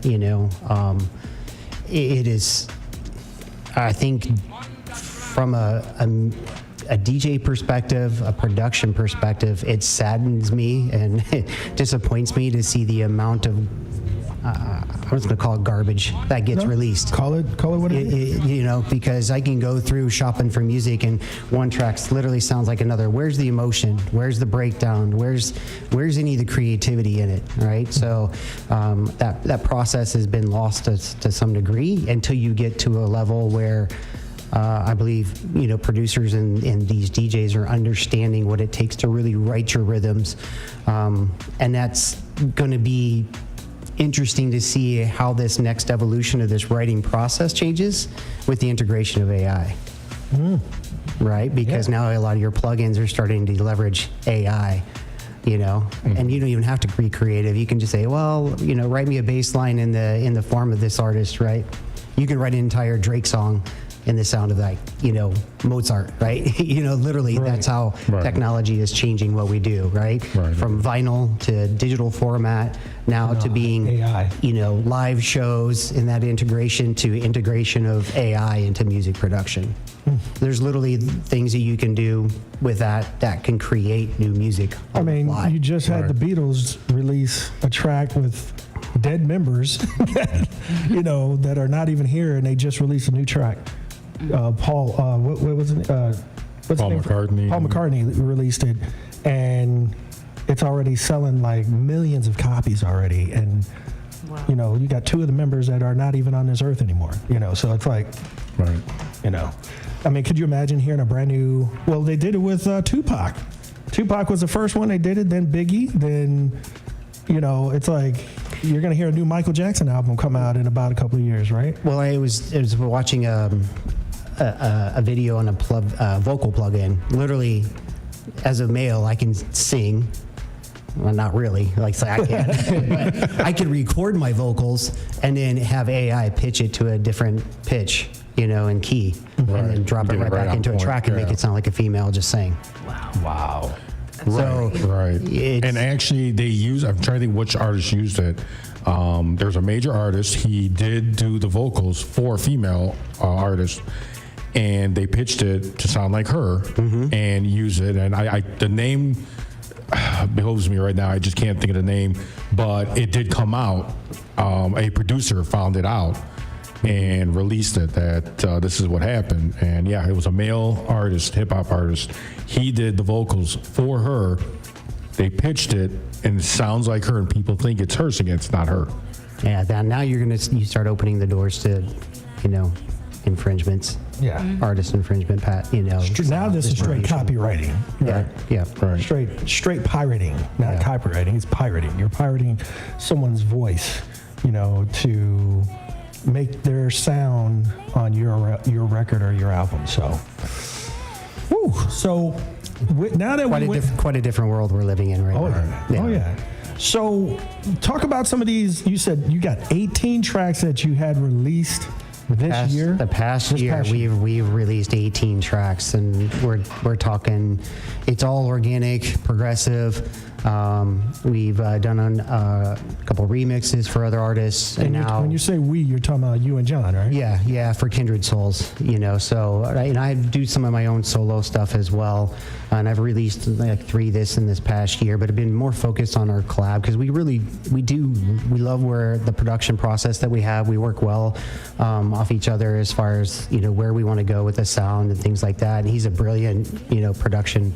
It is I think from a DJ perspective, a production perspective, it saddens me and it disappoints me to see the amount of I'm just going to call it garbage that gets released. Call it what it is. You know, because I can go through shopping for music and one track literally sounds like another. Where's the emotion? Where's the breakdown? Where's any of the creativity in it, right? So that process has been lost to some degree until you get to a level where I believe, you know, producers and these DJs are understanding what it takes to really write your rhythms. And that's going to be interesting to see how this next evolution of this writing process changes with the integration of AI. Right? Because now a lot of your plugins are starting to leverage AI, you know, and you don't even have to be creative. You can just say, well, you know, write me a bass line in the form of this artist, right? You can write an entire Drake song in the sound of, like, you know, Mozart, right? You know, literally, that's how technology is changing what we do, right? From vinyl to digital format, now to being AI. You know, live shows, and that integration of AI into music production. There's literally things that you can do with that can create new music. I mean, you just had the Beatles release a track with dead members, you know, that are not even here, and they just released a new track. Paul, what was it? What's Paul McCartney. Paul McCartney released it, and it's already selling like millions of copies already. And you know, you got two of the members that are not even on this earth anymore. You know, so it's like, you know, I mean, could you imagine hearing a brand new? Well, they did it with Tupac. Tupac was the first one they did it. Then Biggie. Then, you know, it's like you're gonna hear a new Michael Jackson album come out in about a couple of years, right? Well, I was watching a video on a vocal plugin. Literally, as a male, I can sing. Well, not really. Like, so I can't. But I can record my vocals and then have AI pitch it to a different pitch, you know, and key, and then drop it right back into a track and make it sound like a female just saying. Wow. So and actually, they use. I'm trying to think which artist used it. There's a major artist. He did do the vocals for a female artist, and they pitched it to sound like her and use it. And I the name behoves me right now. I just can't think of the name, but it did come out. A producer found it out and released it that this is what happened. And yeah, it was a male artist, hip hop artist. He did the vocals for her. They pitched it, and it sounds like her, and people think it's her singing. It's not her. Yeah, now you start opening the doors to, you know, infringements. Yeah. Artist infringement, you know. Now this is straight copywriting. Right? Yeah. Right. Straight pirating, not copywriting. It's pirating. You're pirating someone's voice, you know, to make their sound on your record or your album. So, now that quite a different world we're living in right now. Oh yeah. So, talk about some of these. You said you got 18 tracks that you had released this year. The past year, we've released 18 tracks, and we're talking. It's all organic, progressive. We've done a couple remixes for other artists, and now when you say we, you're talking about you and John, right? Yeah, for Kindred Souls, you know. So, and I do some of my own solo stuff as well, and I've released like 3 this past year, but I've been more focused on our collab because we love where the production process that we have. We work well off each other as far as, you know, where we want to go with the sound and things like that. And he's a brilliant, you know, production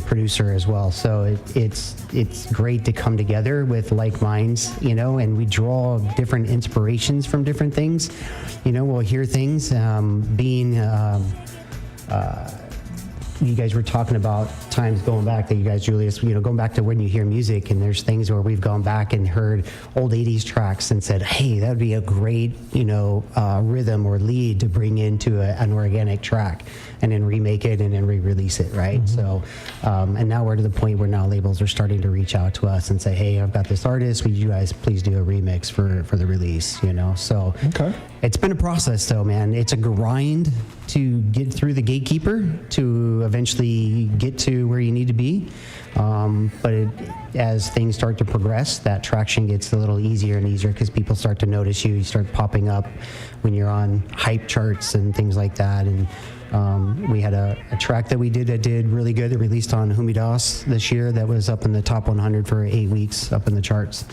producer as well. So it's great to come together with like minds, you know, and we draw different inspirations from different things. You know, we'll hear things you guys were talking about times going back that you guys, Julius, you know, going back to when you hear music, and there's things where we've gone back and heard old 80s tracks and said, hey, that would be a great, you know, rhythm or lead to bring into an organic track, and then remake it and then re-release it, right? So, and now we're to the point where now labels are starting to reach out to us and say, hey, I've got this artist, would you guys please do a remix for the release, you know? So It's been a process, though, man. It's a grind to get through the gatekeeper to eventually get to where you need to be. But as things start to progress, that traction gets a little easier and easier because people start to notice you. You start popping up when you're on hype charts and things like that. And we had a track that we did that did really good. It released on Humidas this year that was up in the top 100 for 8 weeks up in the charts.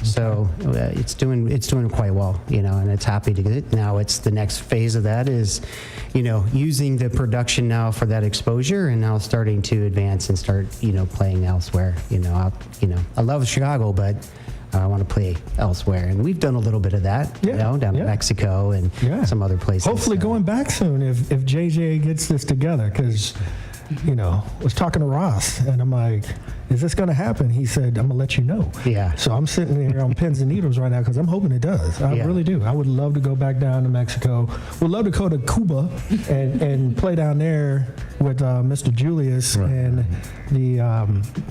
So it's doing quite well, and it's happy to get it. Now it's the next phase of that is, using the production now for that exposure and now starting to advance and start, playing elsewhere. I love Chicago, but I want to play elsewhere. And we've done a little bit of that, down in Mexico and some other places. Hopefully going back soon if JJ gets this together, because, I was talking to Ross and I'm like, is this going to happen? He said, I'm going to let you know. Yeah. So I'm sitting here on pins and needles right now because I'm hoping it does. I really do. I would love to go back down to Mexico. Would love to go to Cuba and play down there with Mr. Julius and the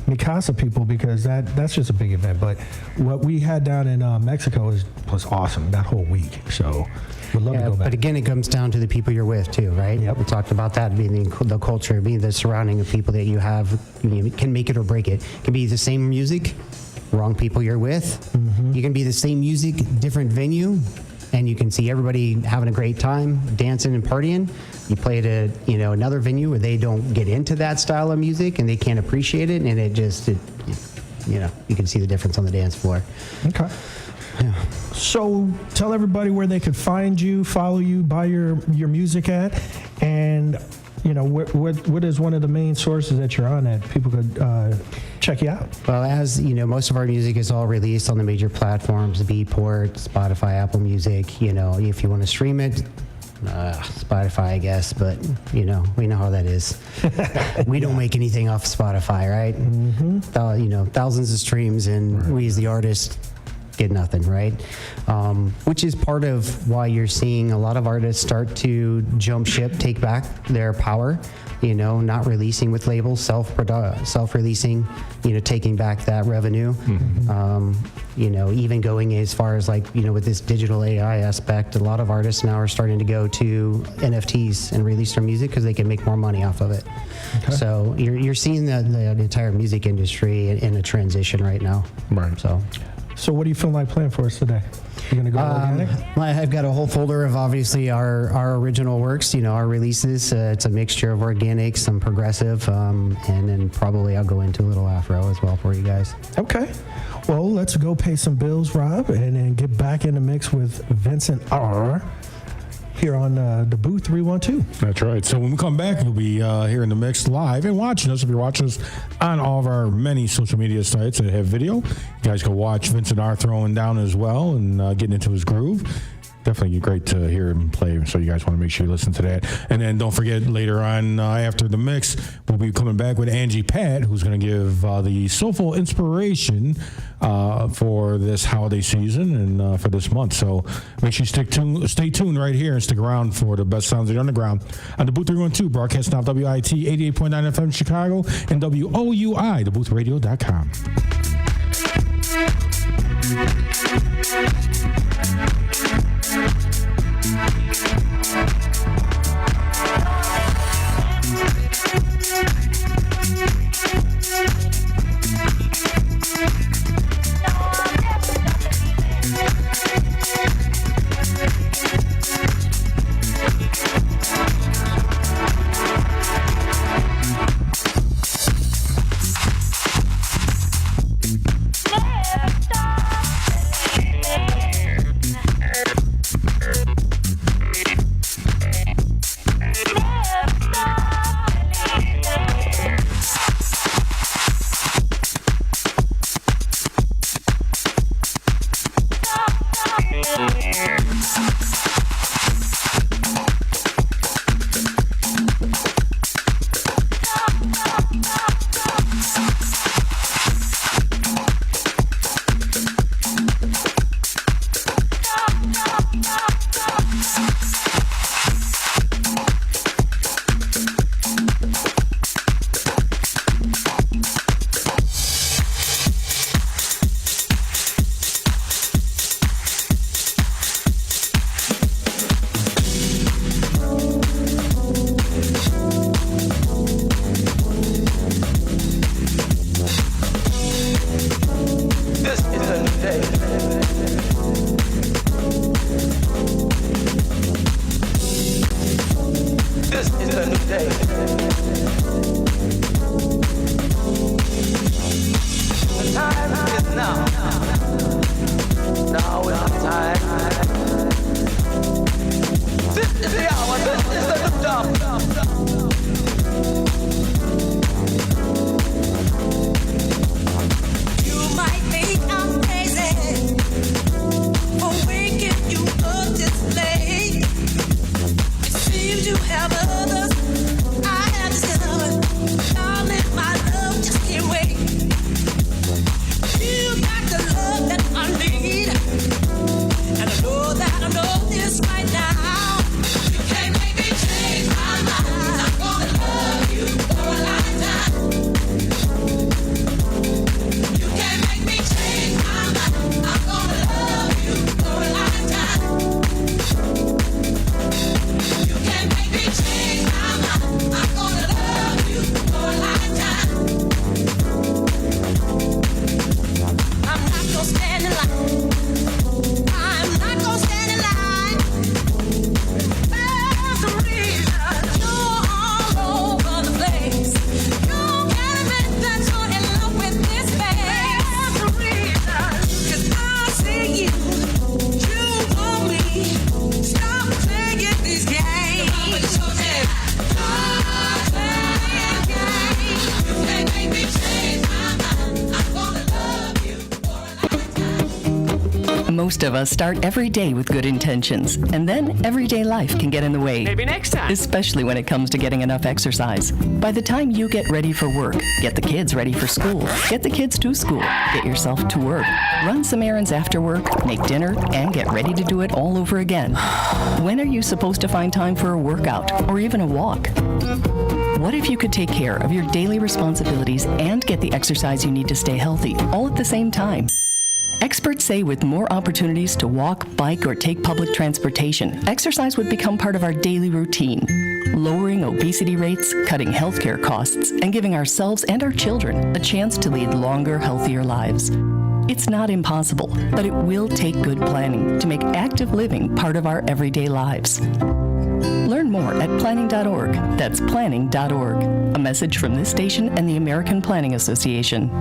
Mi Casa people, because that's just a big event. But what we had down in Mexico was awesome that whole week. So we'd love to go back. But again, it comes down to the people you're with too, right? Yep. We talked about that, being the culture, being the surrounding of people that you have. You can make it or break it. It can be the same music, wrong people you're with. Mm-hmm. You can be the same music, different venue, and you can see everybody having a great time, dancing and partying. You play at another venue where they don't get into that style of music and they can't appreciate it, and you can see the difference on the dance floor. Okay. Yeah. So tell everybody where they could find you, follow you, buy your music at, and what is one of the main sources that you're on that people could check you out? Well, as most of our music is all released on the major platforms: Beatport, Spotify, Apple Music. If you want to stream it, Spotify, I guess, but we know how that is. We don't make anything off Spotify, right? Mm-hmm. Thousands of streams, and we as the artist get nothing, right? Which is part of why you're seeing a lot of artists start to jump ship, take back their power, not releasing with labels, self-releasing, taking back that revenue. Mm-hmm. Even going as far as with this digital AI aspect, a lot of artists now are starting to go to NFTs and release their music because they can make more money off of it. Okay. So you're seeing the entire music industry in a transition right now. Right. So what do you feel like playing for us today? You're going to go organic? I've got a whole folder of obviously our original works, our releases. It's a mixture of organic, some progressive, and then probably I'll go into a little Afro as well for you guys. Okay. Well, let's go pay some bills, Rob, and then get back in the mix with Vincent R. here on DaBooth312. That's right. So when we come back, we'll be here in the mix live and watching us. If you're watching us on all of our many social media sites that have video, you guys can watch Vincent R throwing down as well and getting into his groove. Definitely great to hear him play, so you guys want to make sure you listen to that. And then don't forget, later on after the mix, we'll be coming back with Angie Pat, who's going to give the soulful inspiration for this holiday season and for this month. So make sure you stay tuned right here and stick around for the best sounds of the underground on the DaBooth312, broadcasting off WIT 88.9 FM Chicago and WOUI, DaBoothRadio.com. Lift up. This is the new day. The time is now. Now is the time. This is the hour. This is the new dawn. You might think I'm crazy for waking you up this late. It seems you have others. I have discovered, darling, my love just can't wait. You got the love that I need, and I know this right now. You can't make me change my mind. I'm gonna love you for a lifetime. You can't make me change my mind. I'm gonna love you for a lifetime. You can't make me change my mind. I'm gonna love you for a lifetime. I'm not gonna stand in line. I'm not gonna stand in line. There's a reason you're all over the place. You can't admit that you're in love with this face. There's a reason, 'cause I see you. You want me. Stop playing these games. Stop playing games. You can't make me change my mind. I'm gonna love you. Most of us start every day with good intentions, and then everyday life can get in the way. Maybe next time. Especially when it comes to getting enough exercise. By the time you get ready for work, get the kids ready for school, get the kids to school, get yourself to work, run some errands after work, make dinner, and get ready to do it all over again. When are you supposed to find time for a workout or even a walk? What if you could take care of your daily responsibilities and get the exercise you need to stay healthy all at the same time? Experts say with more opportunities to walk, bike, or take public transportation, exercise would become part of our daily routine, lowering obesity rates, cutting healthcare costs, and giving ourselves and our children a chance to lead longer, healthier lives. It's not impossible, but it will take good planning to make active living part of our everyday lives. Learn more at planning.org. That's planning.org. A message from this station and the American Planning Association.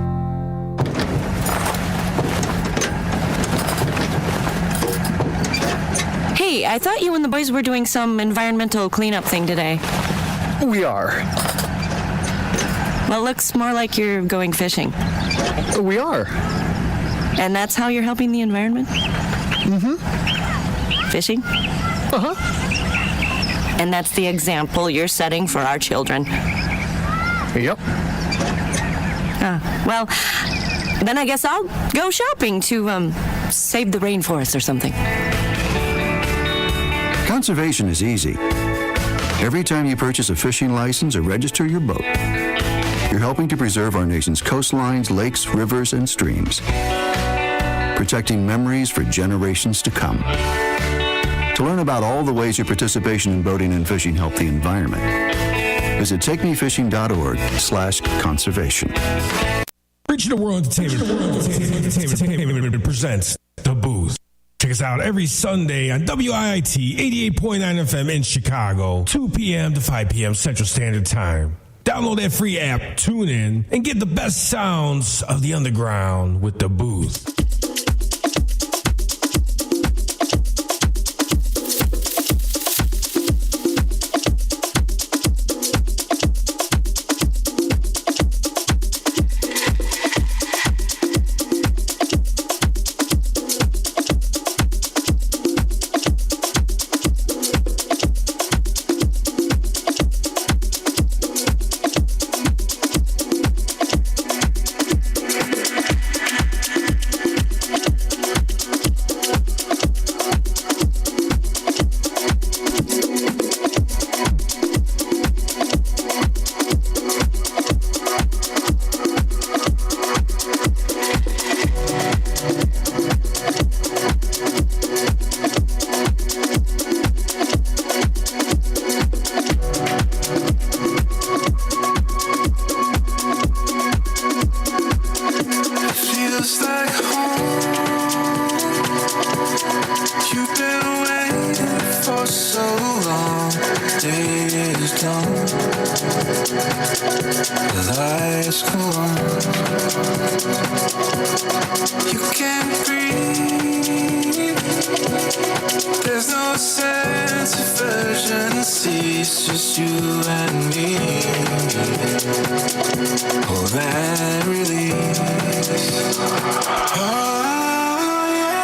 Hey, I thought you and the boys were doing some environmental cleanup thing today. We are. Well, it looks more like you're going fishing. We are. And that's how you're helping the environment? Mm-hmm. Fishing? Uh-huh. And that's the example you're setting for our children. Yep. Well, then I guess I'll go shopping to, save the rainforest or something. Conservation is easy. Every time you purchase a fishing license or register your boat, you're helping to preserve our nation's coastlines, lakes, rivers, and streams, protecting memories for generations to come. To learn about all the ways your participation in boating and fishing help the environment, visit takemefishing.org/conservation. Reaching the World Entertainment presents The Booth. Check us out every Sunday on WIIT 88.9 FM in Chicago, 2 p.m. to 5 p.m. Central Standard Time. Download that free app, tune in, and get the best sounds of the underground with The Booth. is done. The lights go on. You can't breathe. There's no sense of urgency. It's just you and me. Oh, that release. Oh, yeah.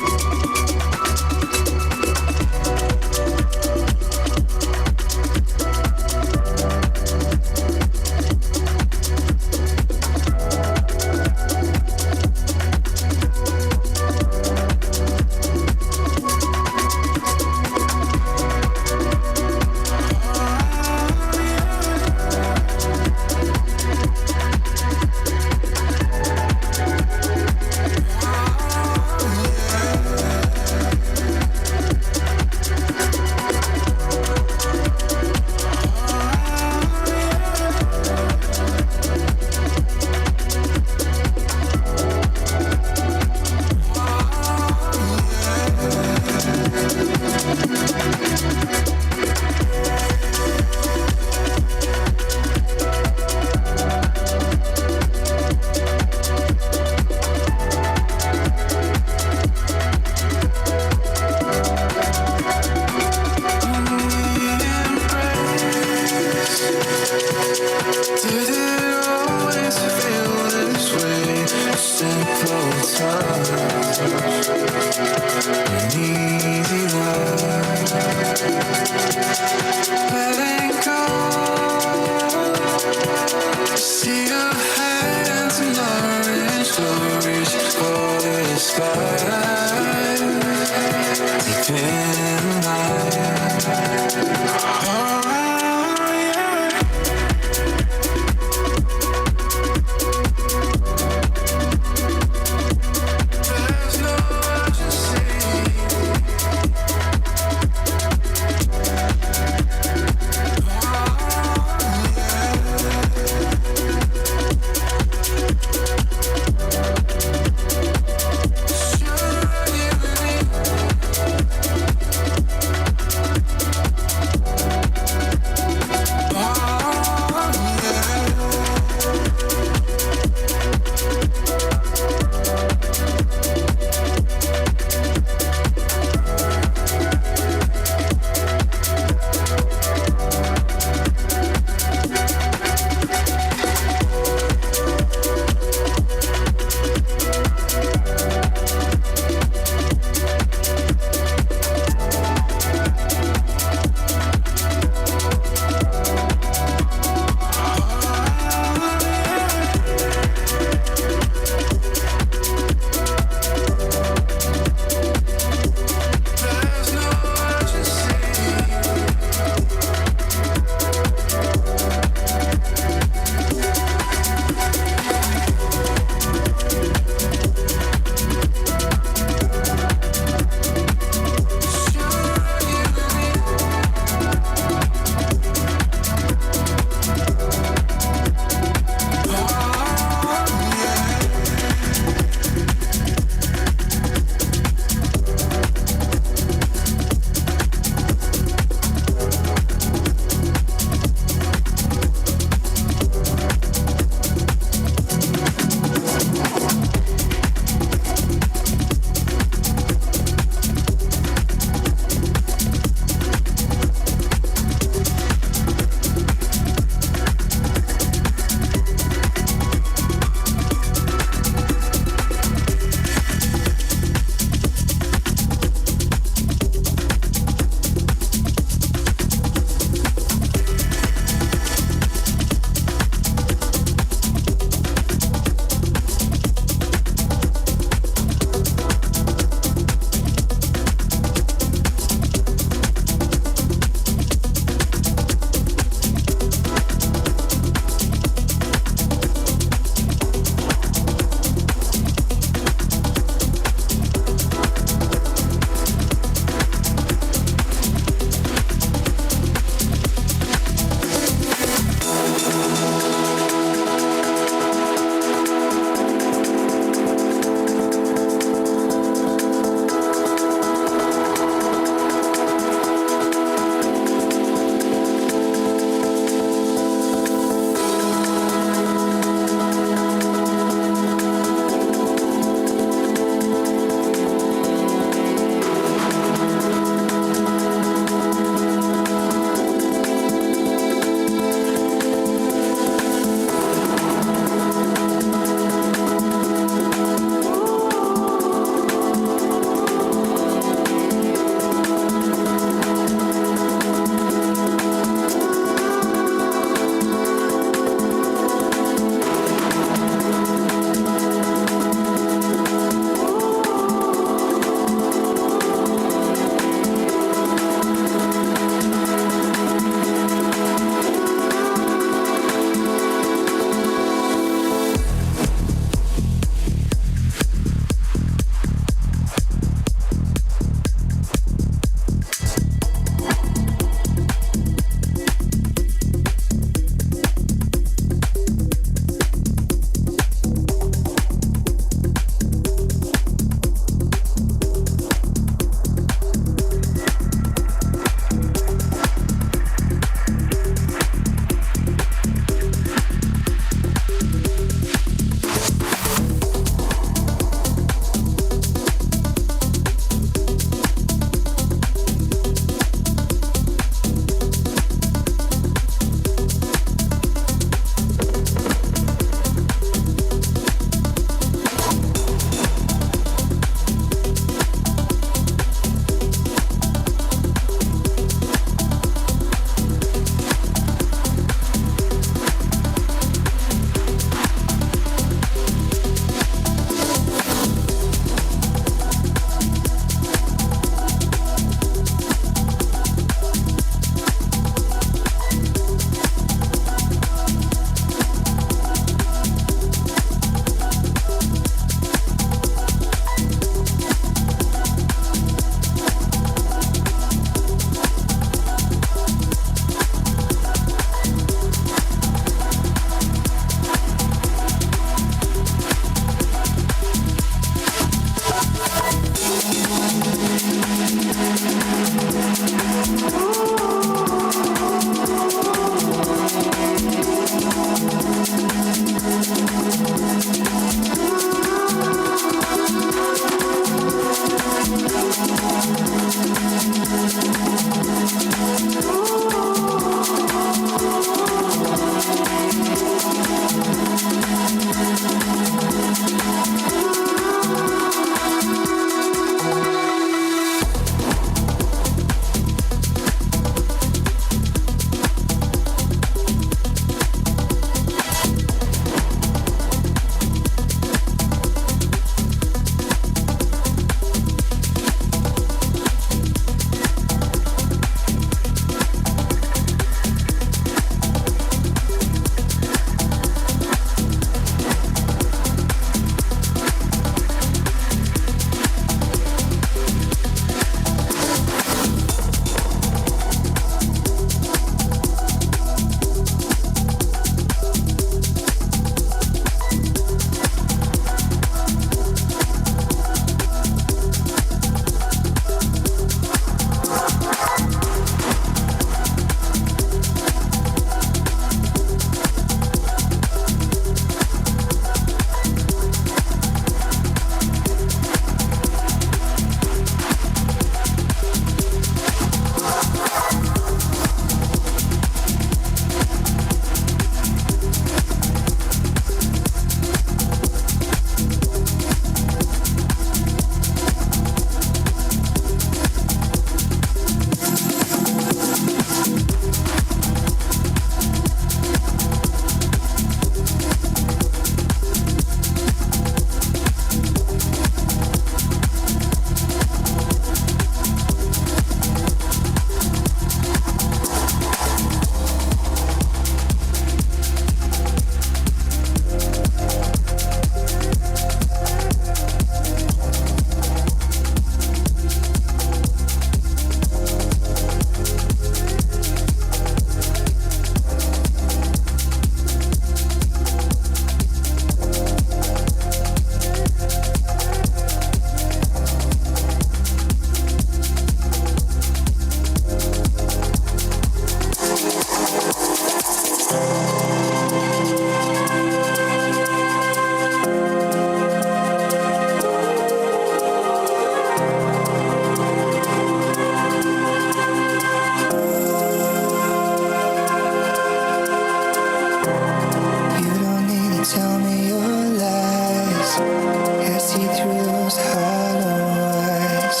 tell me your lies. I see through those hollow eyes.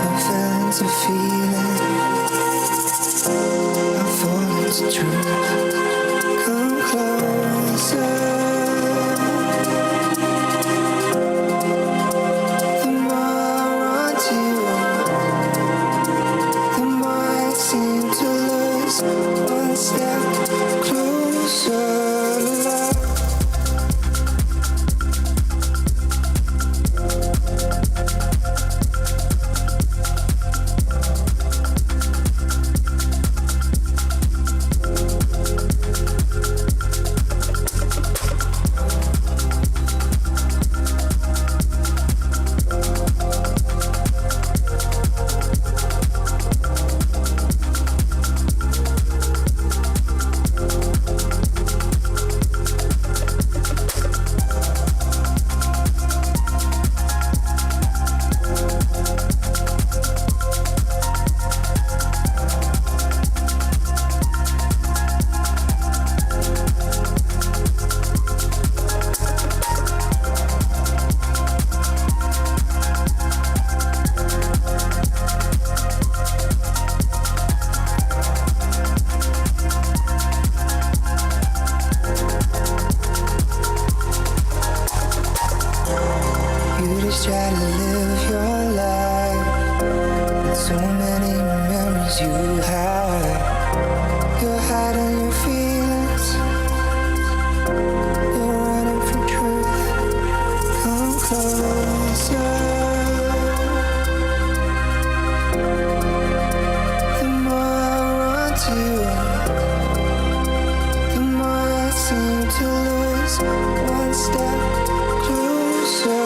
I'm feeling to feeling. I'm falling to truth. Come closer. The more I run to you, the more I seem to lose. One step closer to love. You just try to live your life. With so many memories you hide. You're hiding your feelings. You're running from truth. Come closer. The more I run to you, the more I seem to lose. One step closer.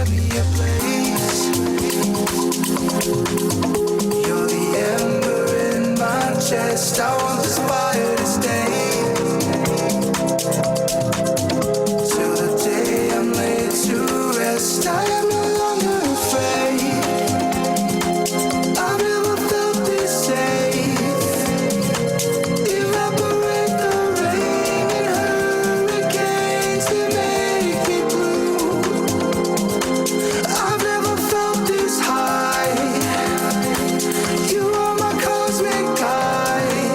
set me ablaze. You're the ember in my chest. I want this fire to stay till the day I'm laid to rest. I am no longer afraid. I've never felt this safe. Evaporate the rain and hurricanes to make me blue. I've never felt this high. You are my cosmic guide.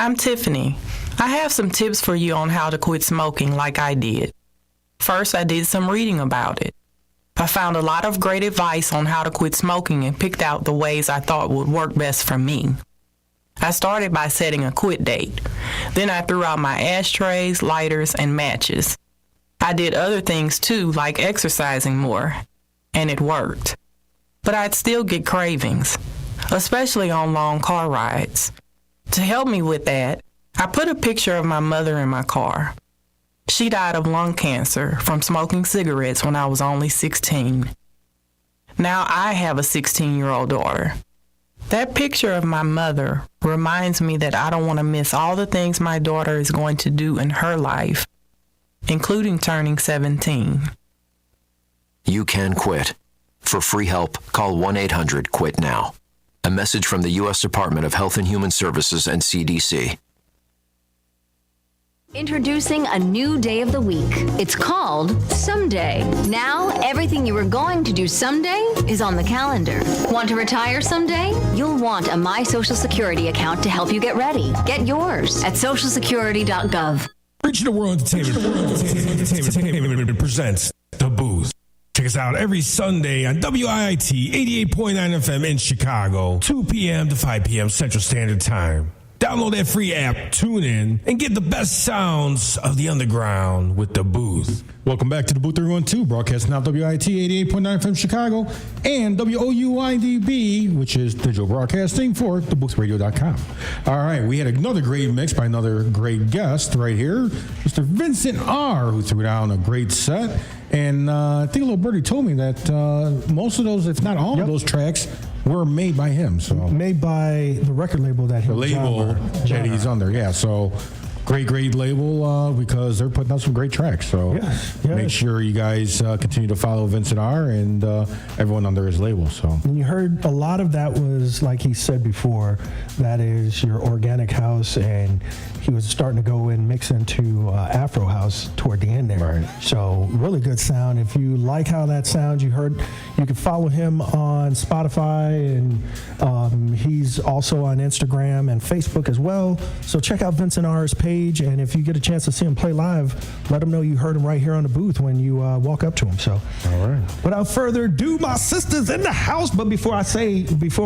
I'm Tiffany. I have some tips for you on how to quit smoking like I did. First, I did some reading about it. I found a lot of great advice on how to quit smoking and picked out the ways I thought would work best for me. I started by setting a quit date. Then I threw out my ashtrays, lighters, and matches. I did other things too, like exercising more, and it worked. But I'd still get cravings, especially on long car rides. To help me with that, I put a picture of my mother in my car. She died of lung cancer from smoking cigarettes when I was only 16. Now I have a 16-year-old daughter. That picture of my mother reminds me that I don't want to miss all the things my daughter is going to do in her life, including turning 17. You can quit. For free help, call 1-800-QUIT-NOW. A message from the U.S. Department of Health and Human Services and CDC. Introducing a new day of the week. It's called Someday. Now, everything you were going to do someday is on the calendar. Want to retire someday? You'll want a My Social Security account to help you get ready. Get yours at socialsecurity.gov. Regional World Entertainment presents The Booth. Check us out every Sunday on WIIT 88.9 FM in Chicago, 2 p.m. to 5 p.m. Central Standard Time. Download that free app, tune in, and get the best sounds of the underground with The Booth. Welcome back to the Booth 312, broadcasting out WIIT 88.9 FM Chicago and WOUIDB, which is digital broadcasting for DaBooth312.com. All right, we had another great mix by another great guest right here, Mr. Vincent R, who threw down a great set. And I think a little birdie told me that most of those, if not all of those tracks, were made by him. So made by the record label that he was that he's under. Yeah, so great label because they're putting out some great tracks. So make sure you guys continue to follow Vincent R and everyone under his label. So and you heard a lot of that was, like he said before, that is your organic house, and he was starting to go and mix into Afro house toward the end there. Right. So really good sound. If you like how that sounds, you can follow him on Spotify, and he's also on Instagram and Facebook as well. So check out Vincent R's page, and if you get a chance to see him play live, let him know you heard him right here on the booth when you walk up to him. So all right. Without further ado, my sister's in the house. But before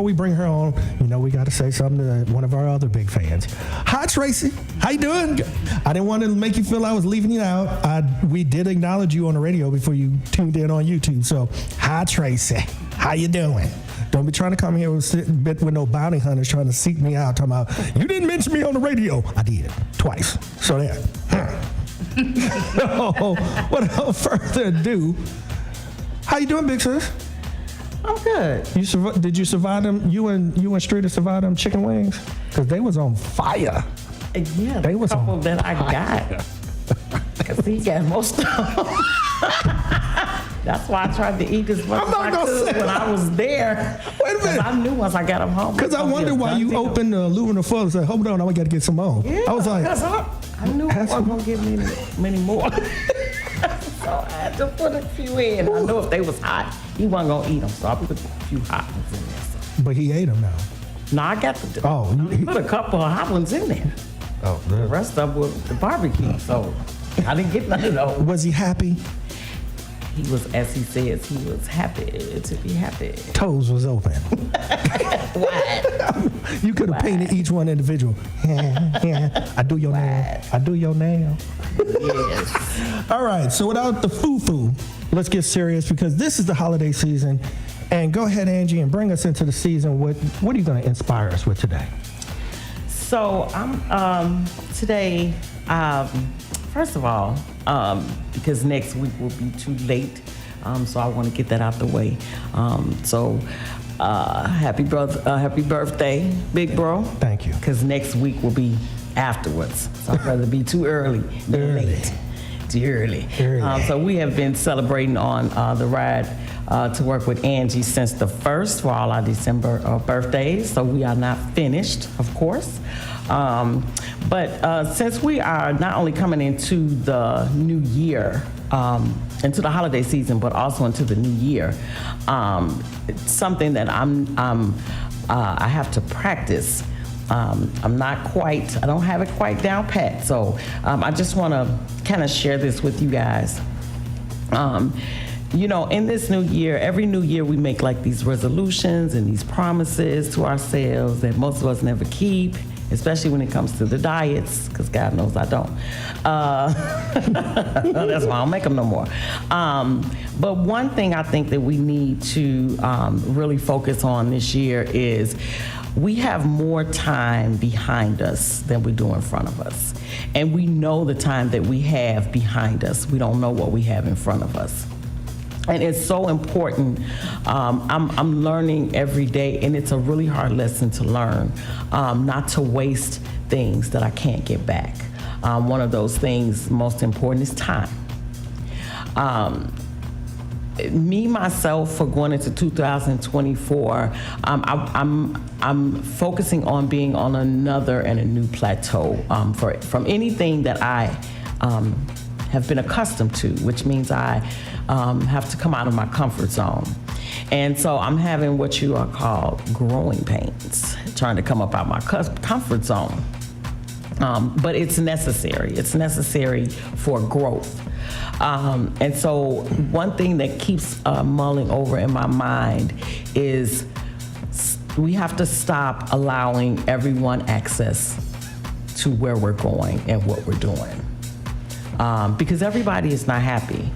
we bring her on, we got to say something to one of our other big fans. Hi, Tracy. How you doing? I didn't want to make you feel I was leaving you out. We did acknowledge you on the radio before you tuned in on YouTube. So, hi, Tracy. How you doing? Don't be trying to come here with no bounty hunters trying to seek me out. Talking about, you didn't mention me on the radio. I did. Twice. So there. So, without further ado, how you doing, big sis? I'm good. Did you survive them? You and Streeter survived them chicken wings? Because they was on fire. Yeah, they was a couple that I got. Because he got most of them. That's why I tried to eat as much as I could when I was there. Wait a minute. I knew once I got them home. Because I wondered why you opened the aluminum foil and said, hold on, I got to get some more. Yeah, I was like, I knew I wasn't going to get many more. So I had to put a few in. I know if they was hot, he wasn't going to eat them. So I put a few hot ones in there. So. But he ate them now. No, I got I put a couple of hot ones in there. Oh, the rest of them were the barbecue. So I didn't get none of those. Was he happy? He was, as he says, he was happy to be happy. Toes was open. You could have painted each one individual. Yeah. I do your nail. I do your nail. Yes. All right. So without the foo-foo, let's get serious because this is the holiday season. And go ahead, Angie, and bring us into the season. What are you going to inspire us with today? So I'm today. First of all, because next week will be too late, so I want to get that out the way. Happy birthday, big bro. Thank you. Because next week will be afterwards, so I'd rather be too early than late. Too early. So we have been celebrating on the ride to work with Angie since the 1st for all our December birthdays. So we are not finished, of course. But since we are not only coming into the new year, into the holiday season, but also into the new year, it's something that I have to practice. I don't have it quite down pat. So I just want to kind of share this with you guys. In this new year, every new year we make like these resolutions and these promises to ourselves that most of us never keep, especially when it comes to the diets, because God knows I don't. That's why I don't make them no more. But one thing I think that we need to really focus on this year is we have more time behind us than we do in front of us. And we know the time that we have behind us. We don't know what we have in front of us. And it's so important. I'm learning every day, and it's a really hard lesson to learn, not to waste things that I can't get back. One of those things, most important, is time. Me, myself, for going into 2024, I'm focusing on being on another and a new plateau from anything that I have been accustomed to, which means I have to come out of my comfort zone. And so I'm having what you are called growing pains, trying to come up out my comfort zone. But it's necessary. It's necessary for growth. And so one thing that keeps mulling over in my mind is we have to stop allowing everyone access to where we're going and what we're doing. Because everybody is not happy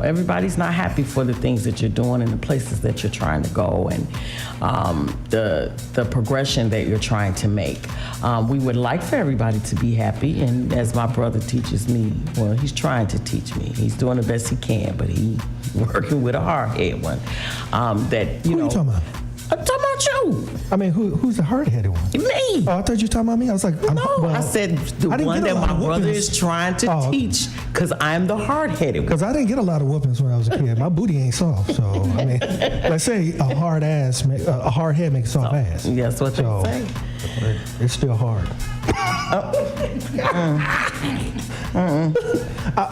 everybody's not happy for the things that you're doing and the places that you're trying to go and the progression that you're trying to make. We would like for everybody to be happy, and as my brother teaches me, well, he's trying to teach me. He's doing the best he can, but he's working with a hard-headed one. Who you talking about? I'm talking about you. I mean, who's the hard-headed one? Me. Oh, I thought you were talking about me. I was like, I said the one that my brother is trying to teach, because I'm the hard-headed one. Because I didn't get a lot of whoopings when I was a kid. My booty ain't soft, so I mean, let's say a hard head makes a soft ass. That's what they say. It's still hard. I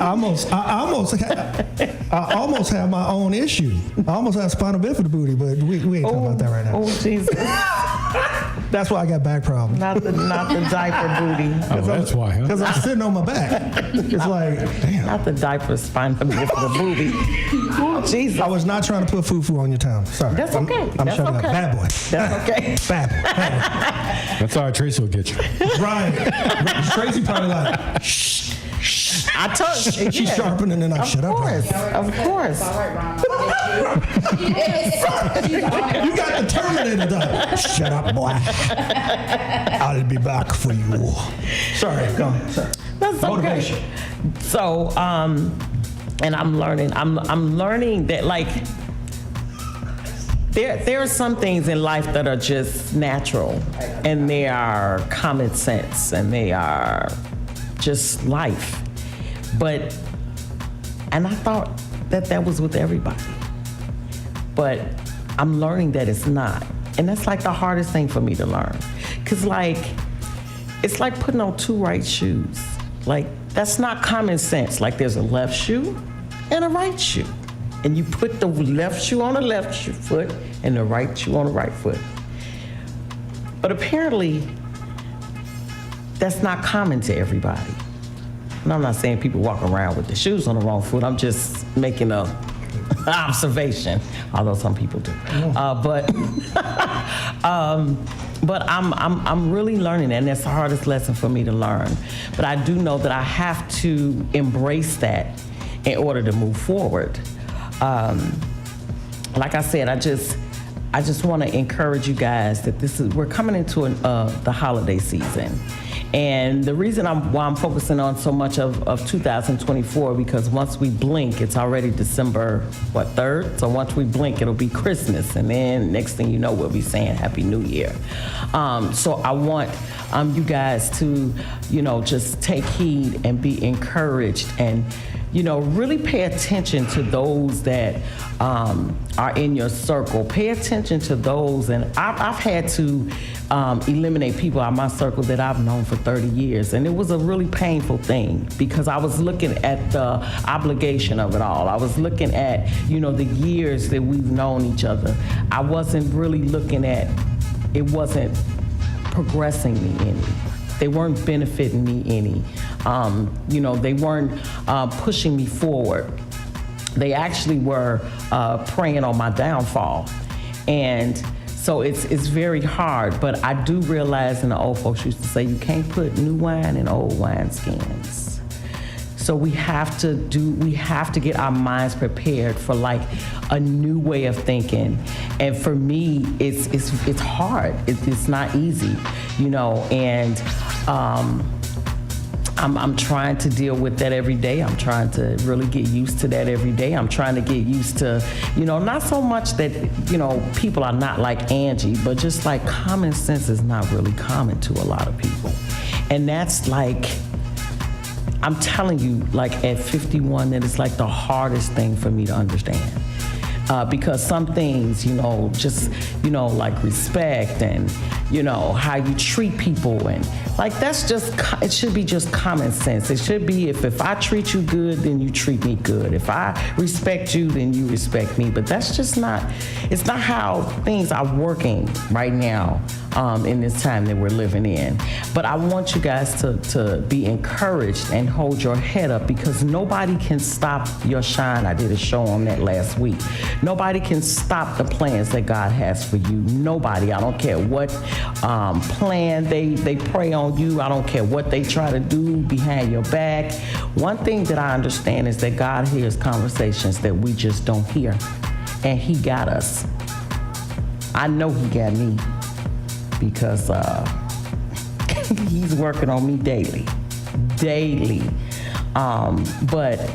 almost have my own issue. I almost have spinal bifida booty, but we ain't talking about that right now. Oh, Jesus. That's why I got back problems. Not the diaper booty. Oh, that's why, huh? Because I'm sitting on my back. It's like, damn. Not the diaper spinal bifida booty. Oh, Jesus. I was not trying to put foo-foo on your tongue. Sorry. That's okay. I'm That's shutting okay. up. Bad boy. That's okay. Bad boy. That's all right, Tracy will get you. Right. Tracy probably like, shh. I told you. She's sharpening and I shut up. Of course. You got the Terminator done. Shut up, boy. I'll be back for you. Sorry, go on. Sorry. That's Motivation. Okay. So, and I'm learning. I'm learning that, like, there are some things in life that are just natural, and they are common sense, and they are just life. And I thought that was with everybody. But I'm learning that it's not. And that's like the hardest thing for me to learn. Because it's like putting on two right shoes. Like, that's not common sense. Like, there's a left shoe and a right shoe. And you put the left shoe on the left foot and the right shoe on the right foot. But apparently, that's not common to everybody. And I'm not saying people walk around with the shoes on the wrong foot. I'm just making a observation, although some people do. But I'm really learning, and that's the hardest lesson for me to learn. But I do know that I have to embrace that in order to move forward. Like I said, I just want to encourage you guys that we're coming into the holiday season. And the reason why I'm focusing on so much of 2024, because once we blink, it's already December, 3rd? So once we blink, it'll be Christmas. And then next thing you know, we'll be saying Happy New Year. So I want you guys to, just take heed and be encouraged and, really pay attention to those that are in your circle. Pay attention to those. And I've had to eliminate people out of my circle that I've known for 30 years. And it was a really painful thing because I was looking at the obligation of it all. I was looking at, the years that we've known each other. I wasn't really looking at, it wasn't progressing me any. They weren't benefiting me any. They weren't pushing me forward. They actually were preying on my downfall. And so it's very hard, but I do realize, and the old folks used to say, you can't put new wine in old wineskins. So we have to get our minds prepared for like a new way of thinking. And for me, it's hard. It's not easy, and I'm trying to deal with that every day. I'm trying to really get used to that every day. I'm trying to get used to, not so much that, people are not like Angie, but just like common sense is not really common to a lot of people. And that's like, I'm telling you, like at 51, that is like the hardest thing for me to understand. Because some things, like respect and, how you treat people and like that's just, it should be just common sense. It should be if I treat you good, then you treat me good. If I respect you, then you respect me. But that's just not, it's not how things are working right now in this time that we're living in. But I want you guys to be encouraged and hold your head up because nobody can stop your shine. I did a show on that last week. Nobody can stop the plans that God has for you. Nobody. I don't care what plan they pray on you. I don't care what they try to do behind your back. One thing that I understand is that God hears conversations that we just don't hear. And he got us. I know he got me because he's working on me daily. But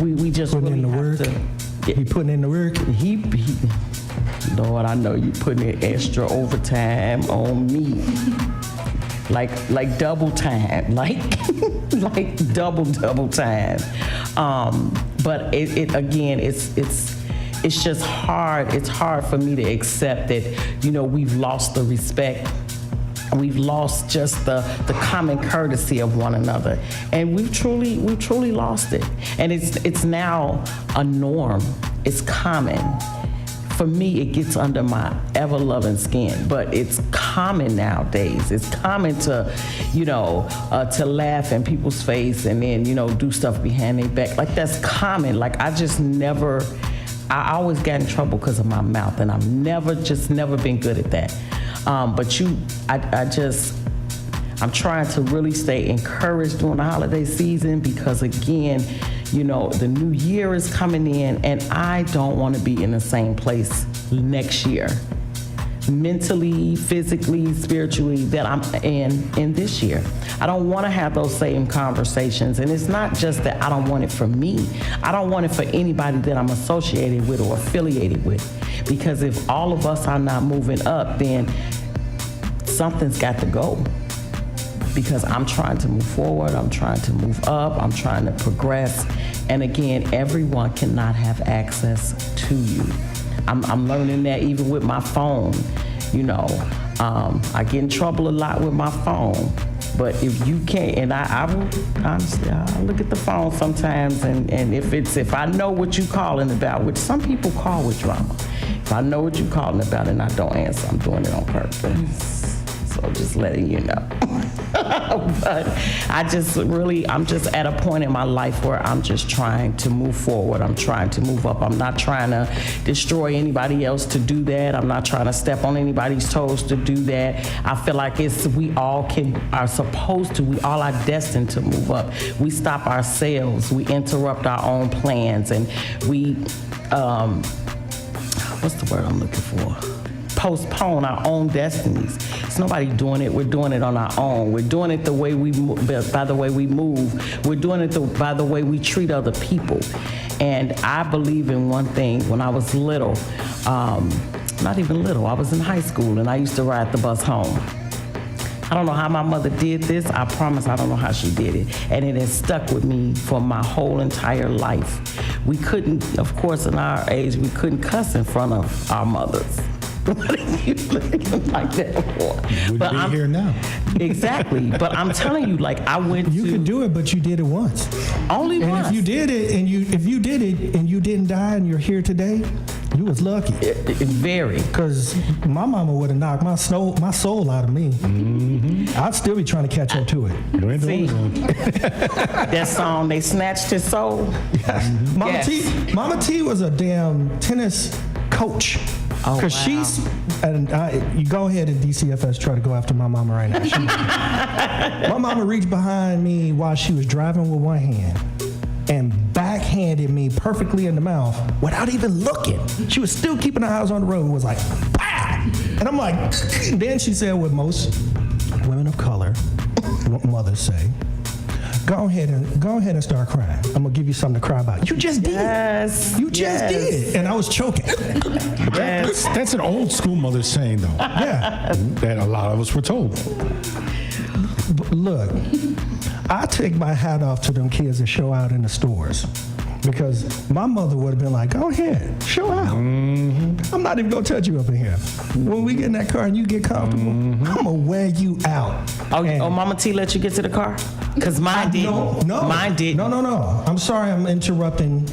we just putting really in the have work. To, he putting in the work. He Lord, I know you putting in extra overtime on me. Like double time, like double time. But it again, it's just hard. It's hard for me to accept that, we've lost the respect. We've lost just the common courtesy of one another. And we've truly lost it. And it's now a norm. It's common. For me, it gets under my ever-loving skin, but it's common nowadays. It's common to, to laugh in people's face and then, do stuff behind their back. Like, that's common. Like, I always got in trouble because of my mouth, and I've never been good at that. But I'm trying to really stay encouraged during the holiday season because, again, the new year is coming in, and I don't want to be in the same place next year, mentally, physically, spiritually, that I'm in this year. I don't want to have those same conversations, and it's not just that I don't want it for me. I don't want it for anybody that I'm associated with or affiliated with, because if all of us are not moving up, then something's got to go. Because I'm trying to move forward, I'm trying to move up, I'm trying to progress. And again, everyone cannot have access to you. I'm learning that even with my phone. I get in trouble a lot with my phone. But if you can't, and I will, honestly, I look at the phone sometimes, and if I know what you're calling about, which some people call with drama, if I know what you're calling about and I don't answer, I'm doing it on purpose. So just letting you know. But I'm just at a point in my life where I'm just trying to move forward. I'm trying to move up. I'm not trying to destroy anybody else to do that. I'm not trying to step on anybody's toes to do that. I feel like we all are supposed to, we all are destined to move up. We stop ourselves. We interrupt our own plans, and we, what's the word I'm looking for? Postpone our own destinies. It's nobody doing it. We're doing it on our own. We're doing it the way we by the way we move. We're doing it by the way we treat other people. And I believe in one thing. When I was little, not even little, I was in high school, and I used to ride the bus home. I don't know how my mother did this. I promise I don't know how she did it. And it has stuck with me for my whole entire life. We couldn't, of course, in our age, we couldn't cuss in front of our mothers. What are you looking like that for? Wouldn't be here now. Exactly. But I'm telling you, like, You could do it, but you did it once. Only and once. If you did it and you didn't die and you're here today, you was lucky. Very. Because my mama would have knocked my soul out of me. Mm-hmm. I'd still be trying to catch up to it. See, that song, They Snatched His Soul. Mm-hmm. Mama T was a damn tennis coach. Because she's, and you go ahead and DCFS try to go after my mama right now. My mama reached behind me while she was driving with one hand and backhanded me perfectly in the mouth without even looking. She was still keeping her eyes on the road and was like, bah! And I'm like, then she said what most women of color, mothers say, Go ahead and start crying. I'm gonna give you something to cry about. You just did. Yes. You just did. And I was choking. That's an old school mother saying, though. Yeah. That a lot of us were told. But look, I take my hat off to them kids that show out in the stores. Because my mother would have been like, go ahead, show out. I'm not even gonna touch you up in here. When we get in that car and you get comfortable, I'm gonna wear you out. Oh, Mama T let you get to the car? Because mine didn't. No. Mine didn't. No. I'm sorry I'm interrupting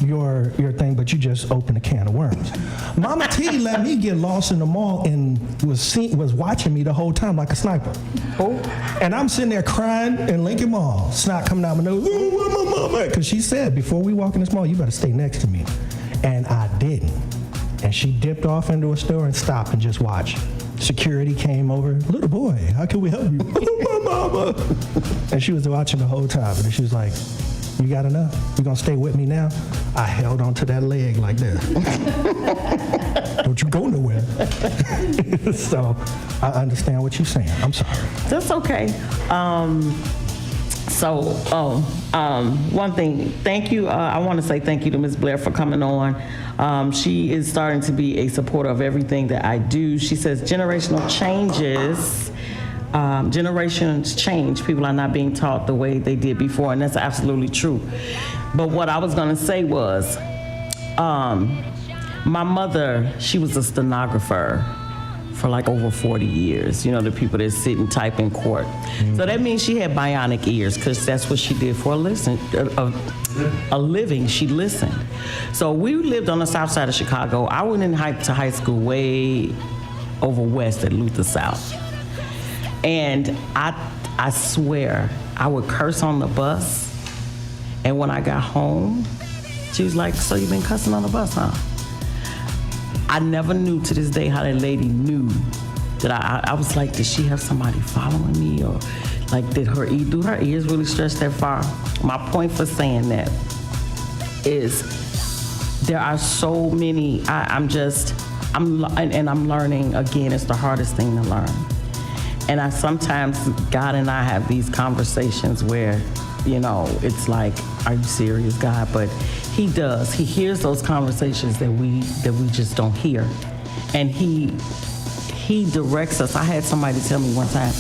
your thing, but you just opened a can of worms. Mama T let me get lost in the mall and was watching me the whole time like a sniper. And I'm sitting there crying in Lincoln Mall, snot coming out my nose, oh, my mama, because she said, before we walk in this mall, you better stay next to me. And I didn't. And she dipped off into a store and stopped and just watched. Security came over, little boy, how can we help you? Oh, my mama. And she was watching the whole time, and she was like, you got enough? You gonna stay with me now? I held onto that leg like this. Don't you go nowhere. So I understand what you're saying. I'm sorry. That's okay. One thing, thank you. I want to say thank you to Ms. Blair for coming on. She is starting to be a supporter of everything that I do. She says generational changes. Generations change. People are not being taught the way they did before, and that's absolutely true. But what I was going to say was, my mother, she was a stenographer for like over 40 years. You know, the people that sit and type in court. So that means she had bionic ears, because that's what she did for a living. She listened. So we lived on the south side of Chicago. I went to high school way over west at Luther South. And I swear, I would curse on the bus, and when I got home, she was like, so you've been cussing on the bus, huh? I never knew to this day how that lady knew that I was like, did she have somebody following me, or like do her ears really stretch that far? My point for saying that is there are so many, I'm learning, again, it's the hardest thing to learn. And sometimes God and I have these conversations where, you know, it's like, are you serious, God? But he does. He hears those conversations that we just don't hear. And he directs us. I had somebody tell me one time,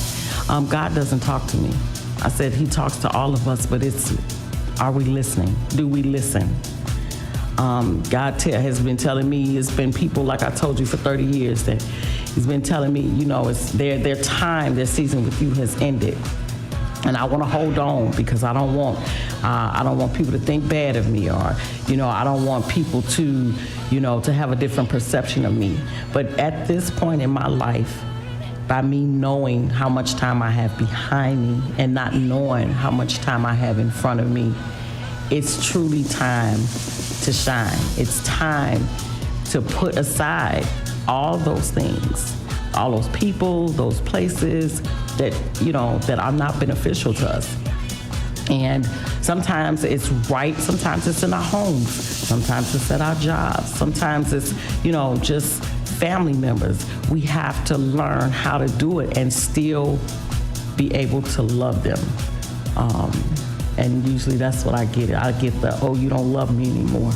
God doesn't talk to me. I said, he talks to all of us, but are we listening? Do we listen? God has been telling me, it's been people, like I told you, for 30 years that he's been telling me, you know, it's their time, their season with you has ended. And I want to hold on, because I don't want people to think bad of me, or, you know, I don't want people to, you know, to have a different perception of me. But at this point in my life, by me knowing how much time I have behind me and not knowing how much time I have in front of me, it's truly time to shine. It's time to put aside all those things, all those people, those places that, you know, that are not beneficial to us. And sometimes it's right, sometimes it's in our homes, sometimes it's at our jobs, sometimes it's, you know, just family members. We have to learn how to do it and still be able to love them. And usually that's what I get. I get the, oh, you don't love me anymore.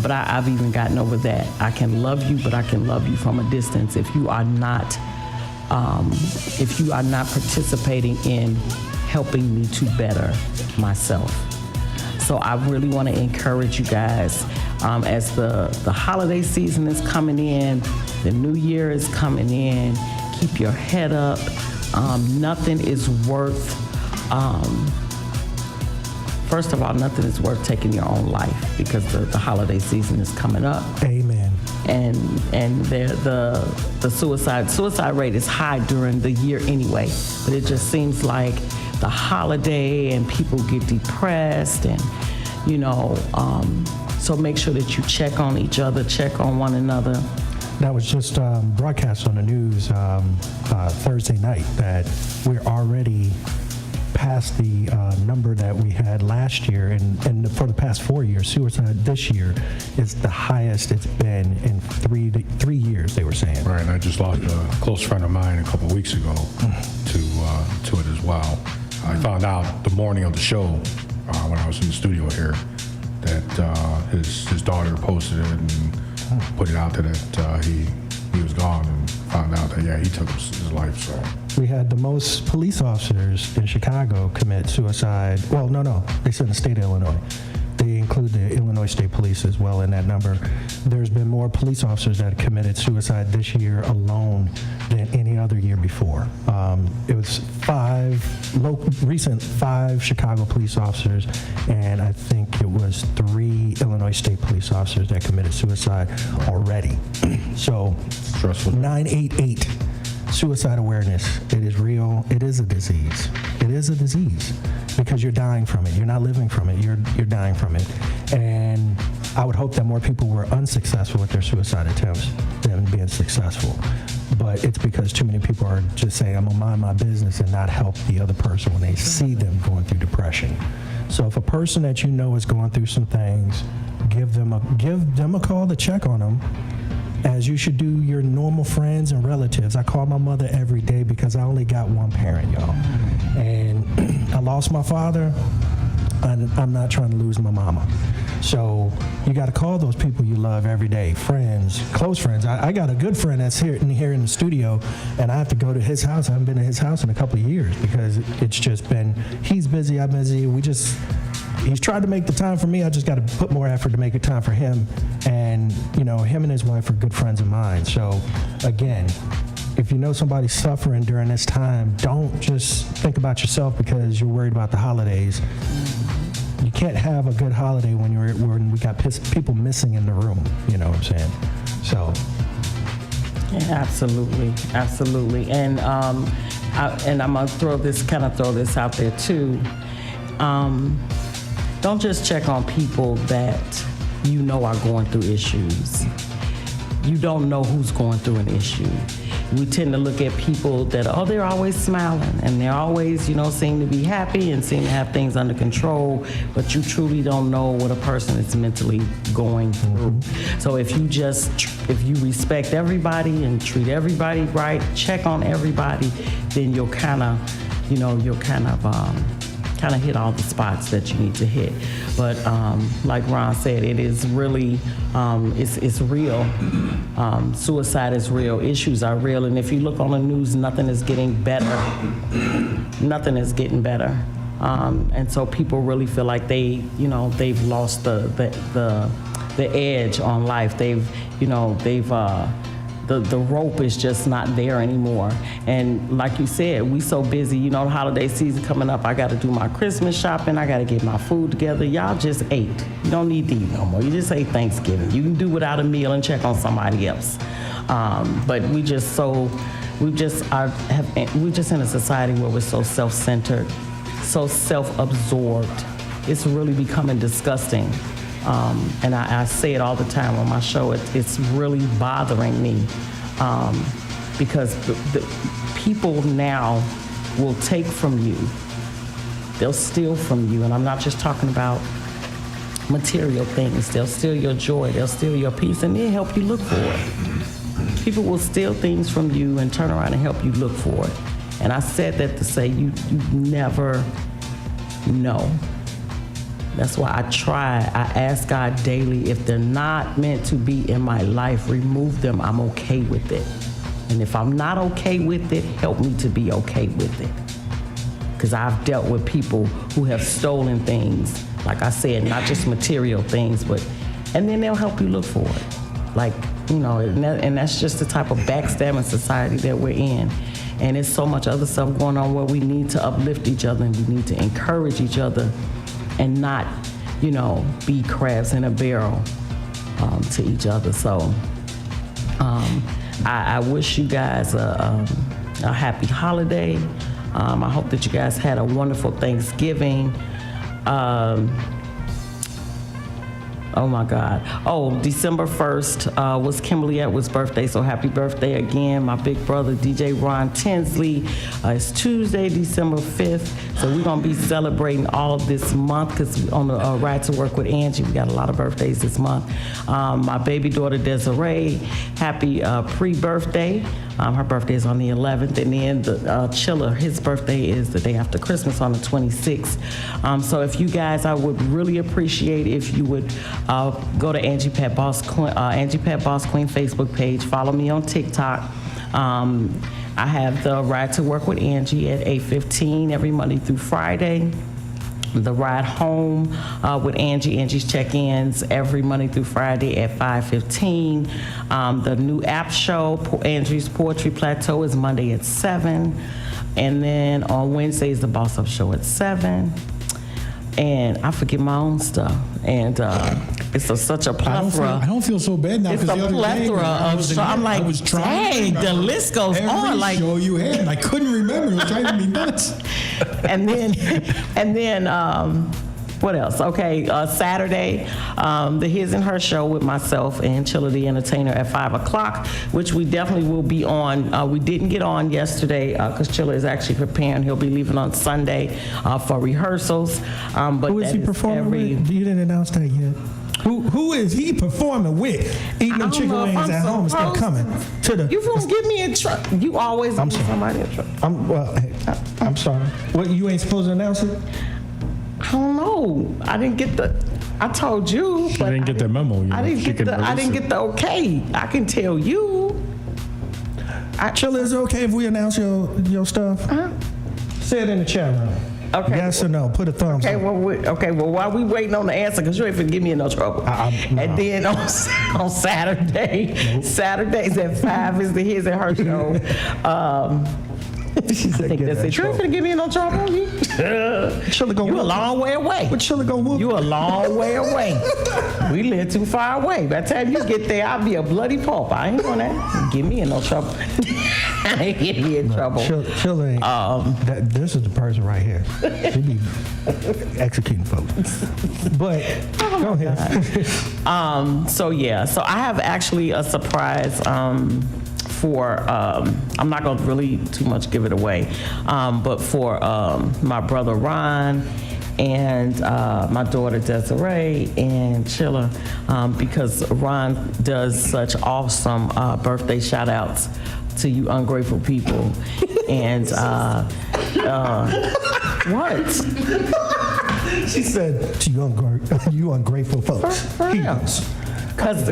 But I've even gotten over that. I can love you, but I can love you from a distance if you are not participating in helping me to better myself. So I really want to encourage you guys, as the holiday season is coming in, the new year is coming in, keep your head up. Nothing is worth, first of all, nothing is worth taking your own life, because the holiday season is coming up. Amen. And the suicide rate is high during the year anyway, but it just seems like the holiday and people get depressed, and, you know, so make sure that you check on each other, check on one another. That was just broadcast on the news Thursday night, that we're already past the number that we had last year, and for the past 4 years, suicide this year is the highest it's been in three years, they were saying. Right, and I just lost a close friend of mine a couple of weeks ago to it as well. I found out the morning of the show when I was in the studio here that his daughter posted it and put it out there that he was gone, and found out that he took his life. So we had the most police officers in Chicago commit suicide. Well, no, they said in the state of Illinois. They include the Illinois State Police as well in that number. There's been more police officers that have committed suicide this year alone than any other year before. It was recent five Chicago police officers, and I think it was 3 Illinois State Police officers that committed suicide already. So, stressful. 988. Suicide awareness. It is real. It is a disease. It is a disease because you're dying from it. You're not living from it. You're dying from it. And I would hope that more people were unsuccessful with their suicide attempts than being successful. But it's because too many people are just saying, I'm gonna mind my business and not help the other person when they see them going through depression. So if a person that you know is going through some things, give them a call to check on them, as you should do your normal friends and relatives. I call my mother every day because I only got one parent, y'all. And I lost my father. I'm not trying to lose my mama. So you got to call those people you love every day, friends, close friends. I got a good friend that's here in the studio, and I have to go to his house. I haven't been to his house in a couple of years because it's just been, he's busy, I'm busy. He's tried to make the time for me. I just got to put more effort to make it time for him. And, him and his wife are good friends of mine. So, again, if you know somebody's suffering during this time, don't just think about yourself because you're worried about the holidays. You can't have a good holiday when we got people missing in the room. You know what I'm saying? So. Yeah, absolutely. And I'm gonna throw this out there too. Don't just check on people that you know are going through issues. You don't know who's going through an issue. We tend to look at people that, they're always smiling and they're always, seem to be happy and seem to have things under control, but you truly don't know what a person is mentally going through. So if you respect everybody and treat everybody right, check on everybody, then you'll kind of hit all the spots that you need to hit. But like Ron said, it is really, it's real. Suicide is real. Issues are real. And if you look on the news, nothing is getting better. Nothing is getting better. And so people really feel like they've lost the edge on life. The rope is just not there anymore. And like you said, we so busy, the holiday season coming up, I gotta do my Christmas shopping, I gotta get my food together. Y'all just ate. You don't need to eat no more. You just ate Thanksgiving. You can do without a meal and check on somebody else. But we're just in a society where we're so self-centered, so self-absorbed. It's really becoming disgusting. And I say it all the time on my show. It's really bothering me because the people now will take from you. They'll steal from you. And I'm not just talking about material things. They'll steal your joy. They'll steal your peace and then help you look for it. People will steal things from you and turn around and help you look for it. And I said that to say you never know. That's why I ask God daily, if they're not meant to be in my life, remove them. I'm okay with it. And if I'm not okay with it, help me to be okay with it. Because I've dealt with people who have stolen things, like I said, not just material things, and then they'll help you look for it. And that's just the type of backstabbing society that we're in. And there's so much other stuff going on where we need to uplift each other and we need to encourage each other and not, be crabs in a barrel to each other. So I wish you guys a happy holiday. I hope that you guys had a wonderful Thanksgiving. Oh my God. December 1st was Kimberly Edwards' birthday, so happy birthday again. My big brother, DJ Ron Tinsley. It's Tuesday, December 5th. So we're going to be celebrating all of this month because on the Ride to Work with Angie, we got a lot of birthdays this month. My baby daughter, Desiree, happy pre-birthday. Her birthday is on the 11th. And then the Chiller, his birthday is the day after Christmas on the 26th. So if you guys, I would really appreciate if you would go to Angie Pat Boss Queen Facebook page. Follow me on TikTok. I have the Ride to Work with Angie at 8:15 every Monday through Friday. The Ride Home with Angie's check-ins every Monday through Friday at 5:15. The new app show, Angie's Poetry Plateau, is Monday at 7. And then on Wednesdays, the Boss Up Show at 7. And I forget my own stuff. And it's such a plethora. I don't feel so bad now. It's a plethora of shows. I'm like, dang, the list goes on. Like, show you had, and I couldn't remember. It was driving me nuts. and then what else? Okay, Saturday, the His and Her show with myself and Chilla the Entertainer at 5 o'clock, which we definitely will be on. We didn't get on yesterday because Chilla is actually preparing. He'll be leaving on Sunday for rehearsals. But who is he performing with? You didn't announce that yet. Who is he performing with? Eating them chicken wings at home instead of coming to the. You gonna get me in trouble? You always get somebody in trouble. I'm sorry. What, you ain't supposed to announce it? I don't know. I didn't get the. I told you. She didn't get the memo. I didn't get the okay. I can tell you. Chilla, is it okay if we announce your stuff? Say it in the chat room. Okay. Yes or no? Put a thumbs up. Well, while we waiting on the answer, because you ain't finna get me in no trouble. And then on Saturdays at 5 is the His and Her show. I think that's it. You ain't finna get me in no trouble. You a long way away. What Chilla gonna whoop? You a long way away. We live too far away. By the time you get there, I'll be a bloody pulp. I ain't gonna get me in no trouble. I ain't get me in trouble. Chilla ain't. This is the person right here. She be executing folks. But go ahead. So I have actually a surprise. For I'm not gonna really too much give it away, but for my brother Ron and my daughter Desiree and Chilla, because Ron does such awesome birthday shout outs to you ungrateful people. And what? She said to you ungrateful folks.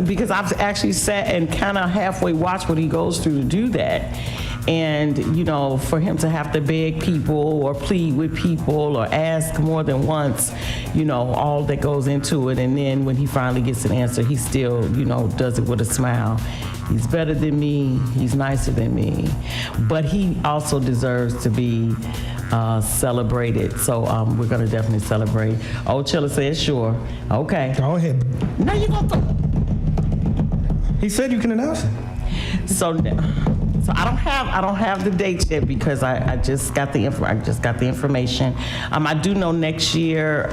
Because I've actually sat and kind of halfway watched what he goes through to do that. And, for him to have to beg people or plead with people or ask more than once, all that goes into it. And then when he finally gets an answer, he still, does it with a smile. He's better than me. He's nicer than me. But he also deserves to be celebrated. So we're going to definitely celebrate. Oh, Chilla says sure. Okay. Go ahead. Now you're going to. He said you can announce it. So I don't have the dates yet because I just got the information. I do know next year,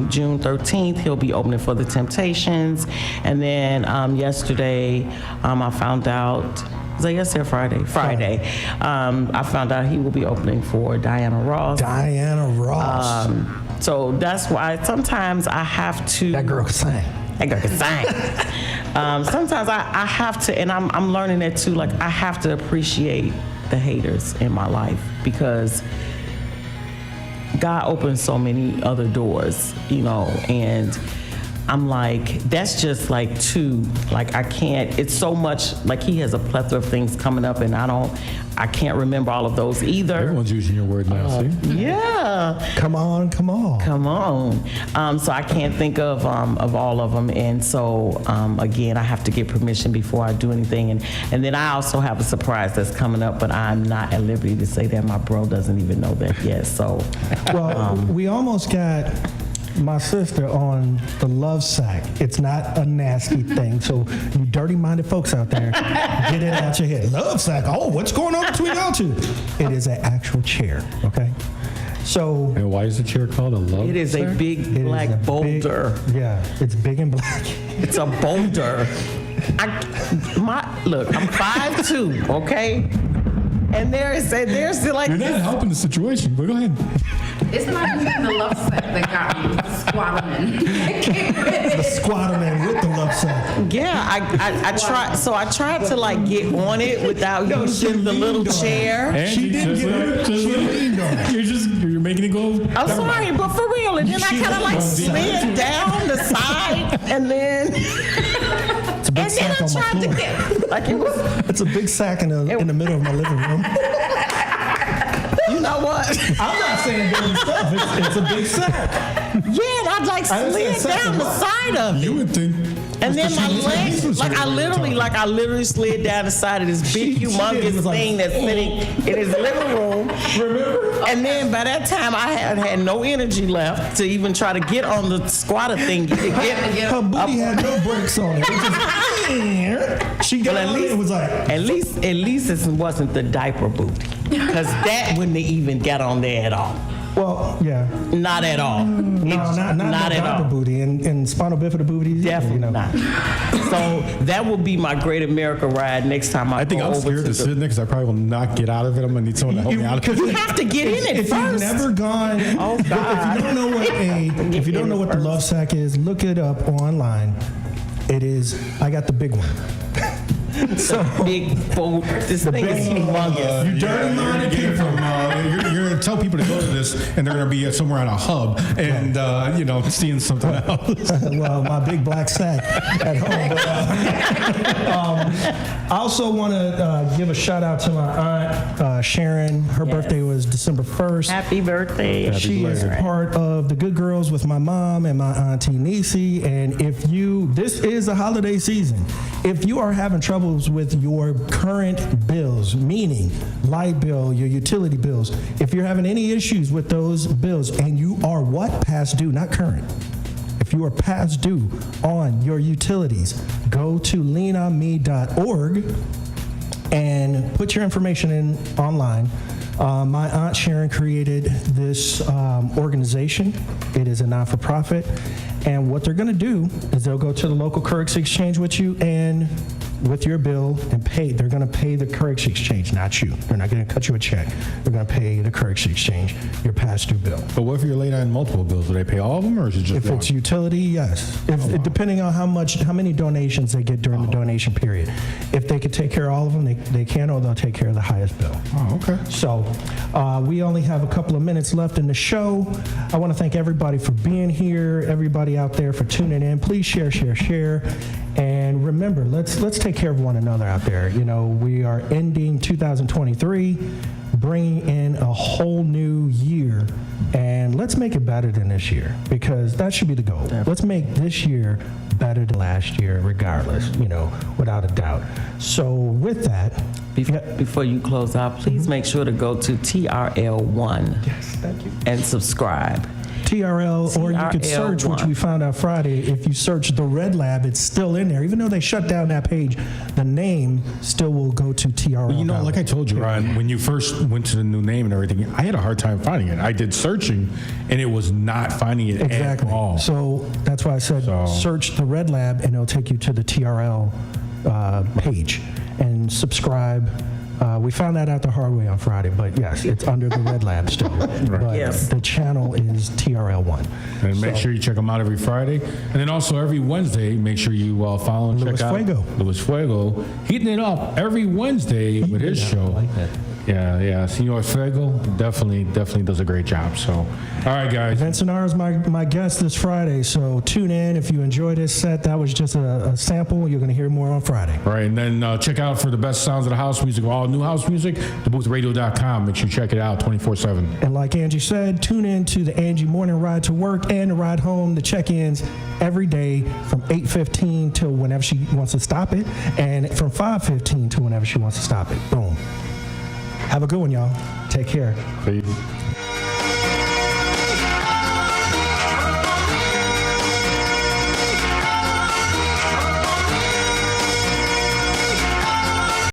June 13th, he'll be opening for the Temptations, and then yesterday I found out. Was that yesterday or Friday? Friday. I found out he will be opening for Diana Ross. So that's why sometimes I have to. That girl can sing. Sometimes I have to, and I'm learning that too. Like, I have to appreciate the haters in my life because God opens so many other doors, and I'm like, that's just like two. Like, I can't, it's so much, like he has a plethora of things coming up and I can't remember all of those either. Everyone's using your word now, see? Yeah. Come on. So I can't think of all of them. And so, again, I have to get permission before I do anything. And then I also have a surprise that's coming up, but I'm not at liberty to say that. My bro doesn't even know that yet. So, well, we almost got my sister on the love sack. It's not a nasty thing. So you dirty-minded folks out there, get it out your head. Love sack. Oh, what's going on between y'all two? It is an actual chair. Okay. So. And why is the chair called a love? It is sack? a big black boulder. It's big and black. It's a boulder. Look, I'm 5'2", okay? And there's like. You're not helping the situation, but go ahead. It's not even the love sack that got me. The Squatterman. The Squatterman with the love sack. Yeah, I tried. So I tried to like get on it without using the little chair. Angie, She didn't just get like- it. just She like- leaned on it. You're making it go. I'm sorry, but for real. And then I kind of like slid down the side, and then It's a big and then sack I on my tried to floor. get like it was. It's a big sack in the middle of my living room. You know what? I'm not saying dirty stuff. It's a big sack. Yeah, and I like I slid didn't say down the side of it. You would think. And then my She- legs, was like her I literally slid down the side of this big, She humongous was like, thing that's sitting in his living room. Remember? And then by that time, I had no energy left to even try to get on the squatter thingy to get Her booty had no brakes on it. It just, she got on it and was like, at least it wasn't the diaper booty, because that wouldn't have even got on there at all. well, yeah. Not at all. No, not at diaper all. booty and spinal bifida booties. Definitely not. So that will be my Great America ride next time I I think go I'm over scared to sit in it because I probably will not get out of it. I'm gonna need someone to help me out of You it. have to get in it If first. you've never gone, Oh, God. if you don't know what the love sack is, look it up online. It is. I got the big one. So big boat. This thing is humongous. You dirty mind You're people. going to tell people to go to this, and they're going to be somewhere at a hub, and seeing something else. Well, my big black sack at home. But, I also want to give a shout out to my aunt Sharon. Her birthday was December 1st. Happy birthday. She is part of the Good Girls with my mom and my auntie Nisi. And this is a holiday season. If you are having troubles with your current bills, meaning light bill, your utility bills, if you're having any issues with those bills and you are past due, not current. If you are past due on your utilities, go to leanonme.org and put your information in online. My aunt Sharon created this organization. It is a not-for-profit. And what they're going to do is they'll go to the local currency exchange with you and with your bill and pay. They're going to pay the currency exchange, not you. They're not going to cut you a check. They're going to pay the currency exchange, your past due bill. But what if you're late on multiple bills? Do they pay all of them, or is it just If one? it's utility, yes. Depending on how many donations they get during the donation period. If they could take care of all of them, they can, or they'll take care of the highest bill. Oh, okay. So we only have a couple of minutes left in the show. I want to thank everybody for being here, everybody out there for tuning in. Please share. And remember, let's take care of one another out there. You know, we are ending 2023, bringing in a whole new year, and let's make it better than this year, because that should be the goal. Let's make this year better than last year, regardless, without a doubt. So with that, Before you close out, please make sure to go to TRL1 yes, thank you. and subscribe. TRL, or you could search, which we found out Friday. If you search the Red Lab, it's still in there. Even though they shut down that page, the name still will go to TRL. Well, like I told you, Ron, when you first went to the new name and everything, I had a hard time finding it. I did searching, and it was not finding it Exactly. at all. So that's why I said search the Red Lab, and it'll take you to the TRL page and subscribe. We found that out the hard way on Friday, but yes, it's under the Red Lab still. But Yes. the channel is TRL1. And make sure you check them out every Friday. And then also every Wednesday, make sure you follow and Luis check out Fuego. Luis Fuego, heating it up every Wednesday with his show. I like that. Yeah. Senor Fuego definitely does a great job. So, all right, guys. Vincent R is my guest this Friday, so tune in if you enjoy this set. That was just a sample. You're going to hear more on Friday. All right, and then check out for the best sounds of the house music, all new house music, DaBooth312.com. Make sure you check it out 24/7. And like Angie said, tune in to the Angie Morning Ride to Work and the Ride Home, the check-ins every day from 8:15 till whenever she wants to stop it, and from 5:15 to whenever she wants to stop it. Boom. Have a good one, y'all. Take care. Peace.